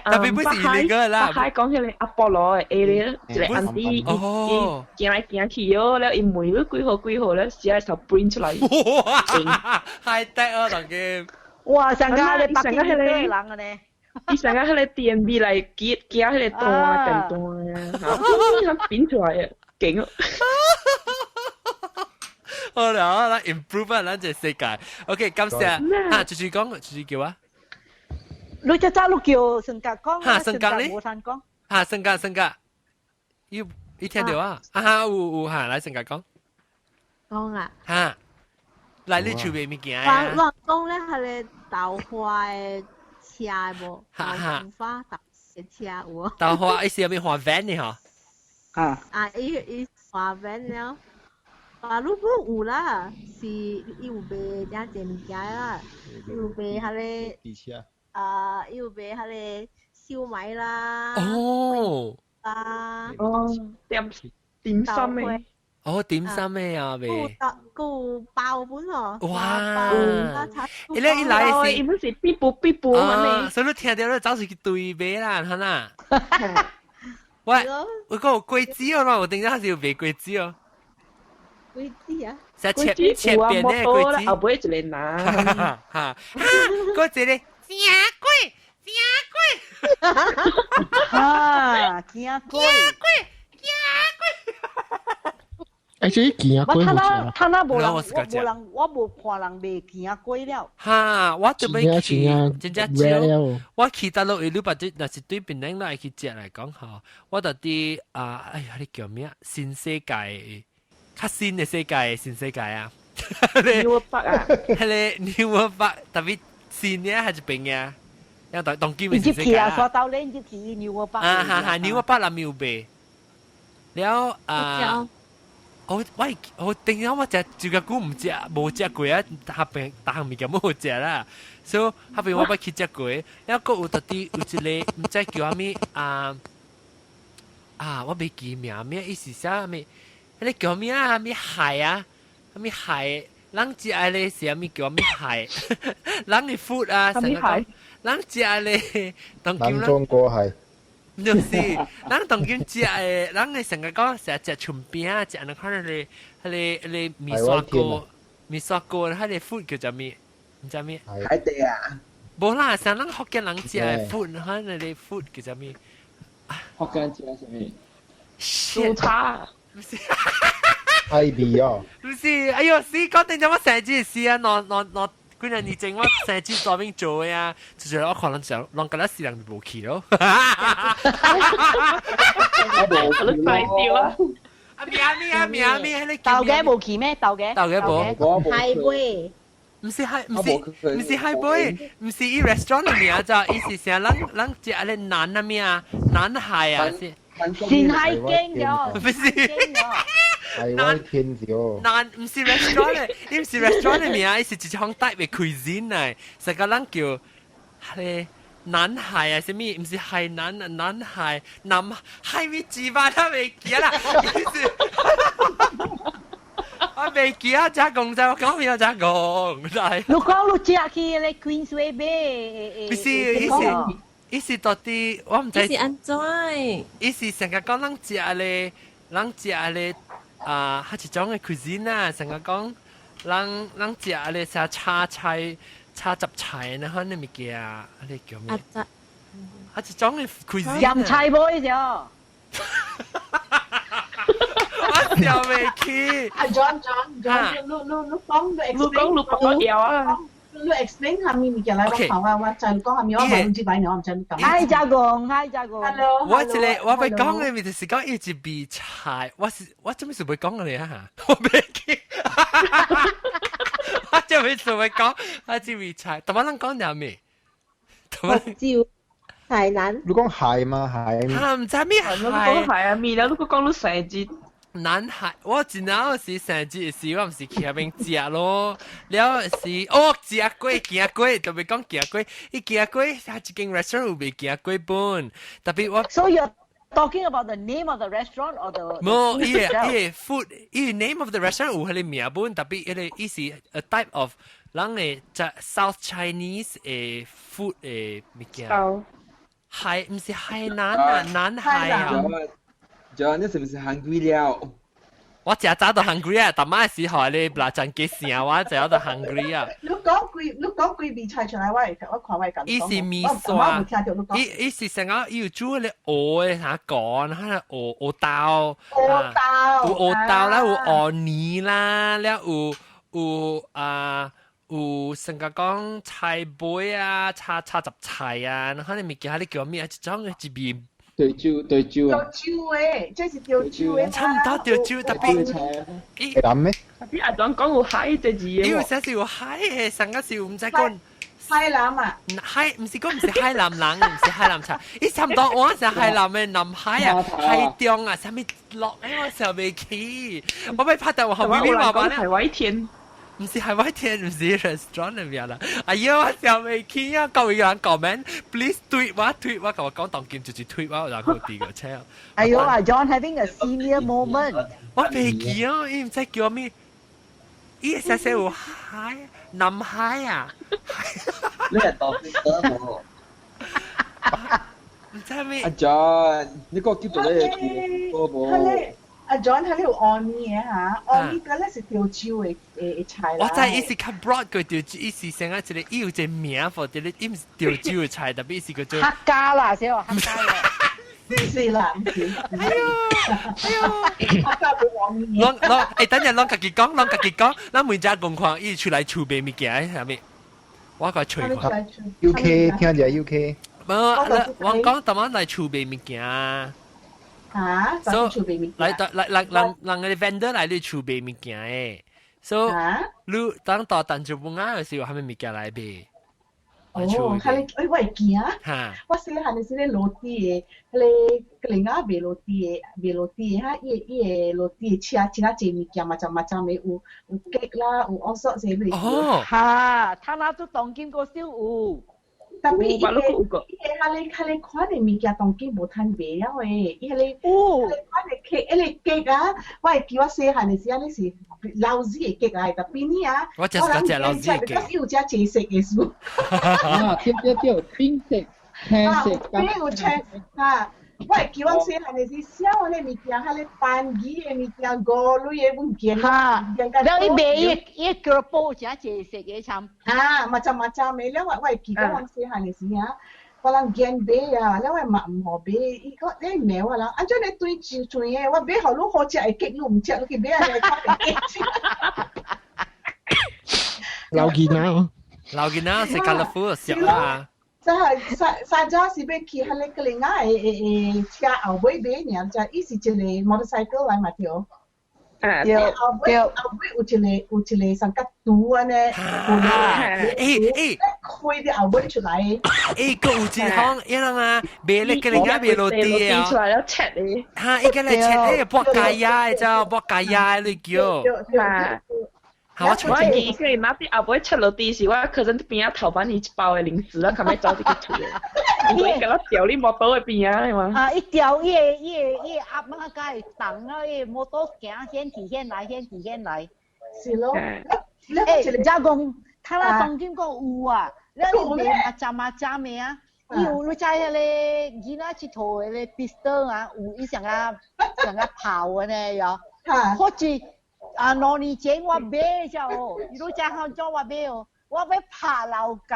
特別不是那個啦。巴海講起嚟阿波羅嘅 A 咧，一個 auntie 伊行來行去哦，แล้ว伊每個幾號咧，寫喺頭 print 出來。哇！high tech 啊，當嘅。哇！上家你北京咩人嘅呢？伊成日迄個 DMB 嚟夾迄個單電單啊，變出來啊，勁啊！好啦，improve 啊，咱隻世界。OK，感謝啊，繼續叫啊。你只早都叫性格講，嚇性格呢？冇散講。嚇性格，你聽到啊？有嚇，來性格講。講啊。嚇，來你儲備物件啊？我講咧係你豆花嘅車無，豆花特嘅車有。豆花，伊是有咩花 van 呢？嗬？伊花 van 了。Baru有啦，是有賣兩隻物件啦，有賣迄個。要俾下你燒賣啦。哦。點心嘅。點心嘅啊，咪。個爆本喎。哇！你來是，唔是必補啊？所以你聽到你走去對賣啦，係嘛？喂，我講桂枝哦，我定咗係要賣桂枝哦。桂枝啊？切邊咧桂枝。後尾一個拿。嗰隻咧。正啊，惊鬼！而且惊鬼好食。他那无人，我无看人卖惊鬼了。哈，我就要去，真正少。我去大陆一路把这那是对槟榔来去食来讲哈，我到啲哎呀，你叫咩？新世界，較新嘅世界，新世界啊。New Park 啊，係咧 New Park，特別新嘅係一邊嘅，因為當今嘅新世界啊。所到咧就去 New Park。哈 New Park 啦冇唄。แล้ว我定咗我只住嘅股唔食冇食過啊，下邊但係冇食啦，所以下邊我不去食過。แล้วก็有特啲有一個唔知叫咩我未記名咩意思啥咩？你叫咩啊？咩蟹啊？咩蟹？人食咧是咩叫咩蟹？人嘅 food 啊，成個人食咧當叫啦。中國係。就是，咱當今食誒，咱嘅成個講成日食春餅啊，食那可能你米刷鍋，佢哋 food 叫做咩？唔知咩？海地啊！冇啦，成咱福建人食嘅 food，可能你 food 叫做咩？福建人食係咩？酥叉。唔是。海味哦。唔是，哎呦，死講定咗我成日試啊，攞。嗰陣你正我成日做邊做呀，就係我可能想讓嗰啲事人冇去咯。我都快掉啊！咩？你豆嘅冇去咩？豆嘅冇。係杯，唔是係杯，唔是依 restaurant 裏面就意思係人食嗰啲腩啊咩啊，腩蟹啊先。先係驚咗，唔係。係我天少。難唔是 restaurant 嚟，唔是 restaurant 裏面啊，是一項特別 cuisine 嚟，成個人叫係腩蟹啊，是咩？唔是海南蟹，南海咪字吧，他未記啦。我未記啊，咋講咋講咩咋講？係。你講你食去咧 Queensway Bay，唔是，意思到底我唔知。意思安怎？意思成個講人食咧。係一種嘅 cuisine 啊，成日講，人食咧食炒菜、炒雜菜呢，可能物件啊，你叫咩？係一種嘅 cuisine。飲菜杯咗。我笑未起。John，你講有啊。你 explain 下面物件嚟我講啊，我就講下面我唔知擺我唔知咁。嗨，家公。Hello。我被講嘅咪就是講一隻味菜，我做咩事會講嘅咧嚇？我未記。我做咩事會講一隻味菜？同埋人講啲咩？我照海南。你講蟹嘛蟹？嚇唔知咩蟹？你講蟹啊面啦，你講到成節。南海，我真係是成日是我唔是去那邊食咯，了是食過，特別講食過，伊食過係一間 restaurant 有未食過本，特別我。So you're talking about the name of the restaurant or the? 冇，伊 food，伊 name of the restaurant 有佢哋名本，特別伊是 a type of 人嘅South Chinese 嘅 food 嘅物件。係唔是海南啊？南海啊？John， 你是不是 hungry 了？我食早到 hungry 啊！大媽時候你嗱陣幾時啊？我就有到 hungry 啊！你講幾味菜出來，我看我咁。伊是米刷，伊是成個要煮嗰啲鵝嘅嚇講，嚇鵝豆，有鵝豆啦，有鵝泥啦，แล้ว有成個講菜杯啊，炒雜菜啊，可能咪叫你叫咩？一種嘅一味。對椒啊！椒誒，即係條椒誒。差唔多條椒，特別。諗咩？特別阿講有海隻字嘅。呢個寫是有海嘅，成個是唔知講。海南啊？海唔是講唔是海南人，唔是海南菜。伊差唔多我是海南嘅南海啊，海中啊，啥物落咧我上未起。我咪拍到我後面話話咧。海外天。唔是海外天，唔是 restaurant 入面啦。哎呀，我上未起啊！各位人 comment，please tweet 我同我講當劍就是tweet我，然後第個車。哎呦啊 ，John having a senior moment。我未記啊，伊唔知叫咩？伊寫寫有海，南海啊。你係當邊得冇？唔知咩？阿 John，你個叫做你嘅叫波波。阿 John 喺呢度按嘢嚇，按呢個咧是條蕉嘅菜啦。我知意思較 broad 個條蕉，意思成日一個有隻名或者你唔條蕉嘅菜，特別意思個做客家啦，寫話客家嘅。唔是啦，唔是。哎呦，客家冇按嘢。誒，等陣啷家己講，咱每家共況伊出來儲備物件係咪？我個吹看。UK 聽者 UK。冇，我講特晚嚟儲備物件啊。嚇？儲備物件。嚟嘅 vendor 嚟你儲備物件誒。So，你當到等住半啱嘅時候，係咪物件嚟備？哦，係你我係見啊！我細漢嘅時咧落地嘅，係你另外賣落地嘅嚇，伊落地車其他隻物件嘛，就咪有雞啦，有all sorts嘅類。哦，嚇，他那都當見過少有。特別伊係你看嘅物件當見無攤賣啊喂，伊係你看嘅雞啊，我係叫我細漢嘅時候，你是老子嘅雞啊，特別呢啊，我就係隻老子嘅雞，有隻正式嘅書。啊，對，冰色、青色，有青啊！我係叫我細漢嘅時，小嘅物件，係你班魚嘅物件，嗰類嘅物件嚇，แล้วอีเบอีกระโปรง正式嘅參啊，macam-macam嘅，แล้ว我係叫我細漢嘅時啊。我人見買啊，แล้ว我唔好買，伊個你買我啦，安怎你對住住嘅，我買好你好食嘅雞，你唔食，你去買啊，你睇嘅。老囡仔食colorful食啦。就係實在是要去喺你個另外誒車後尾買呢，就伊是一個 motorcycle 來嘛條。對，後尾有一個上個圖啊呢，開啲後尾出來。個有一項一樣啊，賣你個另外賣落地啊。出來了切你。嚇，一個嚟切你博價呀，就博價呀你叫。我記佢那邊後尾切落地時，我可能邊啊頭版一包嘅零食啦，咁咪走啲佢出嚟。因為佢掉你摩托嘅邊啊嘛。啊！一掉伊壓乜解動啊！伊摩托行先提先來。是咯。誒，加工，他那當今個有啊，你macam嘅啊，有你在迄個囡仔佚佗迄個 pistol 啊，有伊上啊跑嘅呢哟，或者。啊，2年前我買咗哦，你都真好咗我買哦，我要拍樓狗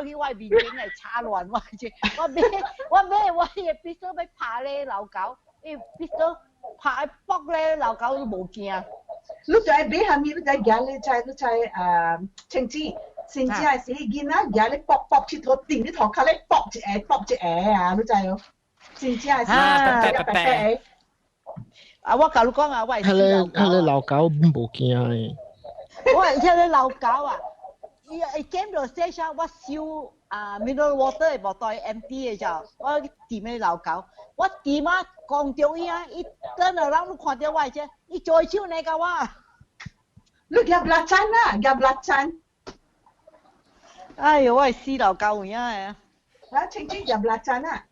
喺外面整嚟叉亂我啫，我必須要拍咧樓狗，必須拍搏咧樓狗都冇驚。你就係俾下面，你就係你青枝，甚至係死見啦，而家你搏切頭定啲頭殼咧搏隻啊，你就係甚至係啊！我教你講啊，喂，迄個老狗無驚誒。我迄個老狗啊，伊見到寫上我燒mineral water 無袋 empty 嘅就，我掂個老狗，我掂啊，講到伊啊，伊等下人都看到我啫，伊再燒你個我。你夾辣餐。哎呦，我係死老狗樣嘅。啊，青青夾辣餐啊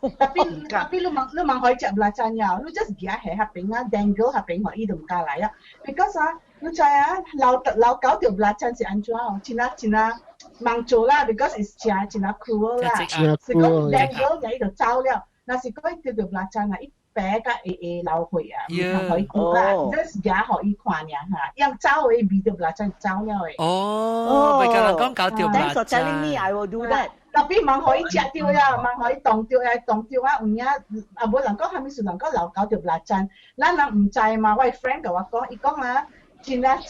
！tapi lu mang hoi cak belacannya, lu just dia hai haping ah, dangle haping hoi idum kalai ah. Because lu caya lau kau tu belacan si anjua, Cina mang cola because it's Cina cruel lah. Sikau dangle ya itu cau liao. Nah sikau itu tu belacan ah, bé ka lau hoi ah, mang hoi tu lah. Just dia hoi kuan ya ha. Yang cau bi tu belacan cau liao. Oh, baik kalau kau tu belacan. Thanks for telling me, I will do that. Tapi mang hoi cak tiêu ya, mang hoi tong tiêu ah, unya abo lang ko kami sulang ko lau kau tu belacan. Lah nang mcai ma, wai friend ko ako, ikong ah, Cina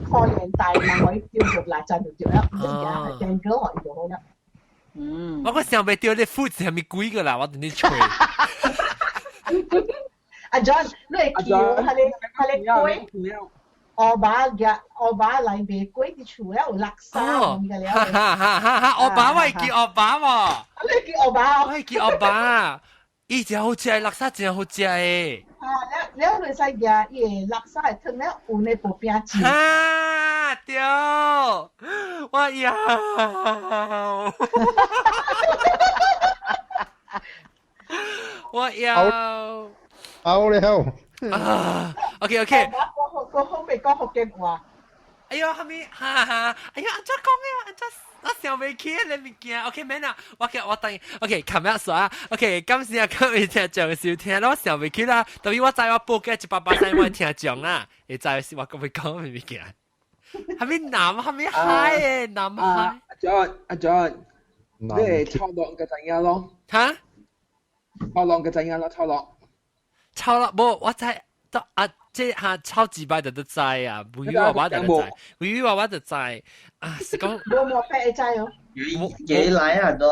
kau yang tai mang hoi tiêu tu belacan tu ya. Ya, dangle hoi tu lah. 我個想未掉啲 food 係咪貴噶啦？我同你吹。阿 John， 你係叫係你貴？我把嚟賣貴啲厝咧有垃圾咁嘅了。哈！我爸我係叫我爸喎。你叫我爸？我係叫我爸。伊真好食，垃圾真好食誒。แล้ว你使嘅嘢垃圾係吞咧有呢部邊錢。啊，對，我要。我要。好了。啊 ，OK。我好未講福建話。哎呦，係咪？哎呀，安怎講嘅？安怎？我想未起你物件 ，OK 咩啦？我等，OK 琴日說啊 ，OK 今時啊今日聽講少聽咯，想未起啦。特別我知我報嘅188我聽講啦，會知是我咁會講咩物件？係咪南？係咪海嘅南海？阿 John， 你係抄落嘅陣間咯？嚇？抄落嘅陣間咯，抄落。抄落冇，我知都啊。即下超級白就得知啊，唔語話就得知，唔語話就知啊，是講冇毛病會知哦。幾來啊都？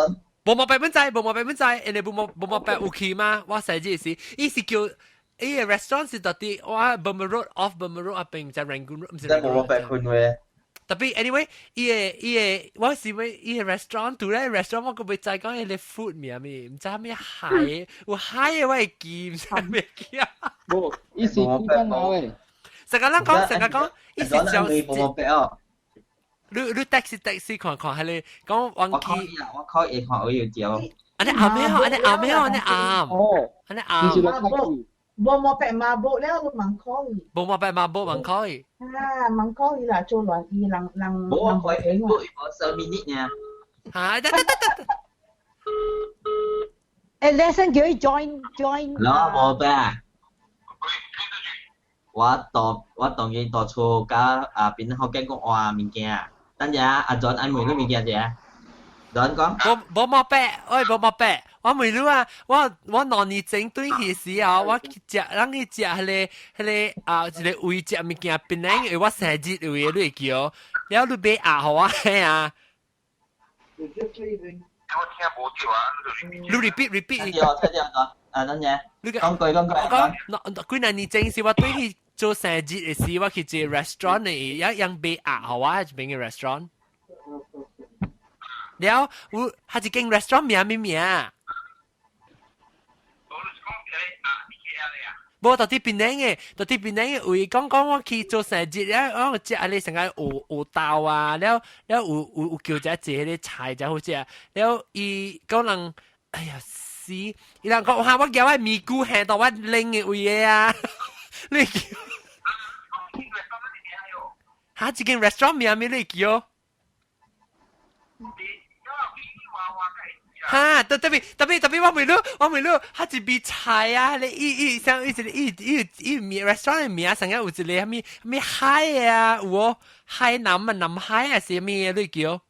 冇毛病唔知，冇毛病唔知，人哋冇毛病有去嗎？我寫字是，伊是叫伊個 restaurant 是到底我 Burma Road off Burma Road 啊邊在 Rangoon Road 唔是 Rangoon Road。冇毛病去咩？特別 anyway，伊個我是咩？伊個 restaurant 度咧 restaurant 我個未知講伊個 food 名咩？唔知咩海，有海嘅我會記，唔知咩記啊？冇，伊是邊間貓誒？成日講，伊是上。冇毛病哦。你 taxi 看係你講忘記。我靠一看我要照。安尼啱咩？安尼啱。哦，安尼啱。冇毛病嘛，冇了都問可以。冇毛病嘛，冇問可以。啊，問可以啦，做亂意人冇可以，我10 minute 呢。係得。誒，lesson 叫佢 join。嗱，冇病。我當然到處甲邊學緊講話物件，等陣阿 John 愛問你物件啫。John 講。冇毛病，冇毛病。我未รู้啊，我攞你整對嘅時候，我食人去食迄個一個位食物件，邊個我生日位你叫，แล้ว你俾壓好啊係啊。你 repeat。聽咗，等陣。講句。佢那你整時我對佢做生日嘅時，我去做 restaurant 嘅，一樣俾壓好啊，係邊個 restaurant？แล้ว佢一間 restaurant 名啊？冇到底邊嘅位講我去做生日咧，我食你成個有豆啊，แล้ว有叫隻啲菜就好食，แล้ว伊講人，哎呀死！伊人講嚇我叫我咪咕下到我拎嘅位嘢啊，你叫嚇一間 restaurant 名你叫？哈，特別我未รู้，他一味菜啊，你像一名 restaurant 嘅名，成日有一個咩海啊，有海南海啊，是咩你叫？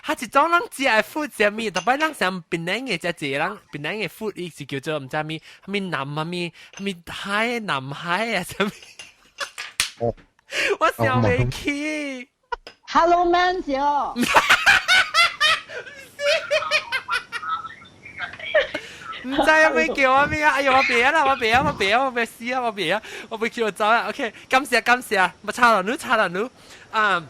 他一種人食嘅 food 是咩？特別人想檳榔嘅只人，檳榔嘅 food 伊是叫做唔知咩南啊咩海南海啊，什麼？我想未起。Hello Man 小，唔知有冇叫我咩啊？哎呀，我別啦，我別死啊！我別叫我走啦。OK， 感謝，我差了你啊。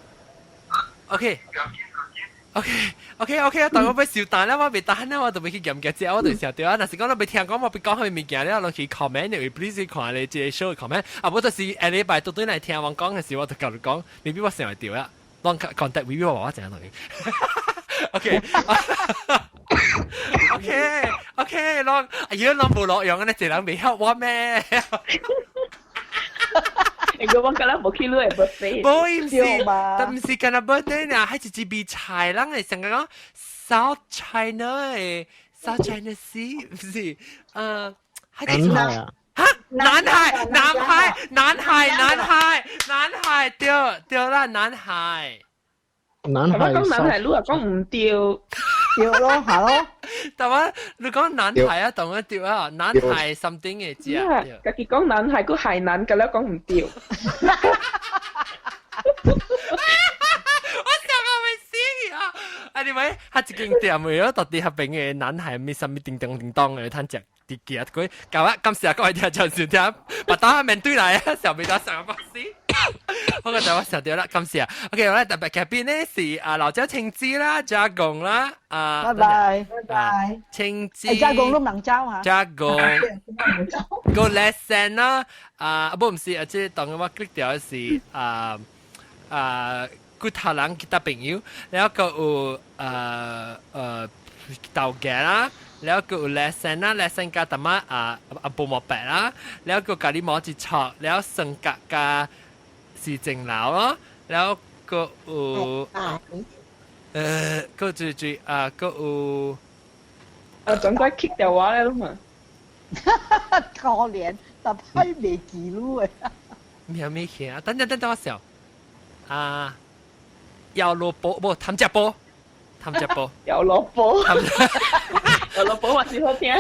OK， 當我要小單啦，我別單啦，我就要去驗嘅啫，我就小掉啊。但是講你未聽講，我別講佢物件咧，落去 comment， 你 please 看你即係 show comment。啊，我就是下禮拜到對嚟聽我講嘅時候，我就教你講，未必我成日掉啦。當 contact review 話我淨係同你。OK， 當如果冇落樣咧，就人未help我咩？你個我覺得冇 kilo 係 birthday， 但唔是緊係 birthday 啊，係一味菜人係成個講 South China 嘅 South China Sea 唔是係南海啊。哈，南海，對啦，南海。南海。講南海，你話講唔掉咯，係咯。但係你講南海啊，當然掉啊，南海 something 嘅字啊。家己講南海，個海南嘅咧講唔掉。Anyway， 他一間店咪咯，到底下邊嘅南海咪什麼叮當嘅，攤隻啲嘢佢搞啊！今時啊，各位聽眾收聽，把刀面對嚟啊，上邊都上個師。好嘅，就我上掉啦，今時啊 ，OK， 我咧特別嘅邊咧是老椒青枝啦，加貢啦，拜拜，青枝，加貢都能招嚇，加貢，個 lesson 啦，唔是，即係當我 click 掉是骨頭人其他朋友，แล้วก็เต่าแก่啦แล้วก็lesson 啦 lesson กับธรรมะปูหมอแปะ啦แล้วก็กะลิหมอจิตช็อกแล้วสังกะกะ是正樓咯，然後個有個最個有總歸 kick 掉話咧嘛，可憐，但係未記錄誒。咩嘢啊？等我笑有蘿蔔冇探隻波。有蘿蔔，有蘿蔔話是好聽。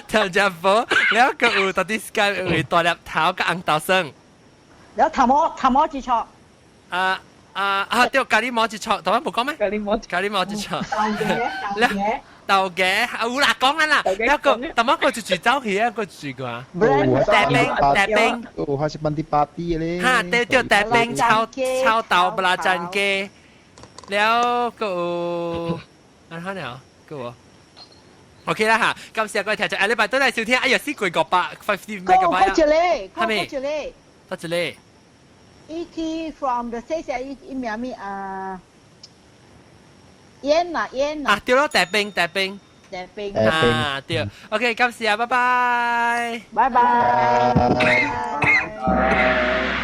探隻波，然後個有到啲 sky 會大粒頭個紅豆生。然後頭毛之錯。對，咖喱毛之錯，頭先冇講咩？咖喱毛之錯。豆嘅，有啦講緊啦，一個，頭先個住走去一個住個。大冰。哦，還是party咧。嚇，對，大冰炒豆不拉真嘅。แล้วก็อันเท่าไหร่ก็โอเคแล้วค่ะกำเสียก็แถวจะอะไรไปต้นไหนสิวที่ไอ้ยาซี่กุยกบะ50 เมกะไบต์ก็เจเล่ก็เจเล่ก็เจเล่ET from the state อีเมียมีเย็นน่ะเดี๋ยวเราแต่เปงเดี๋ยวโอเคกำเสียบ๊ายบาย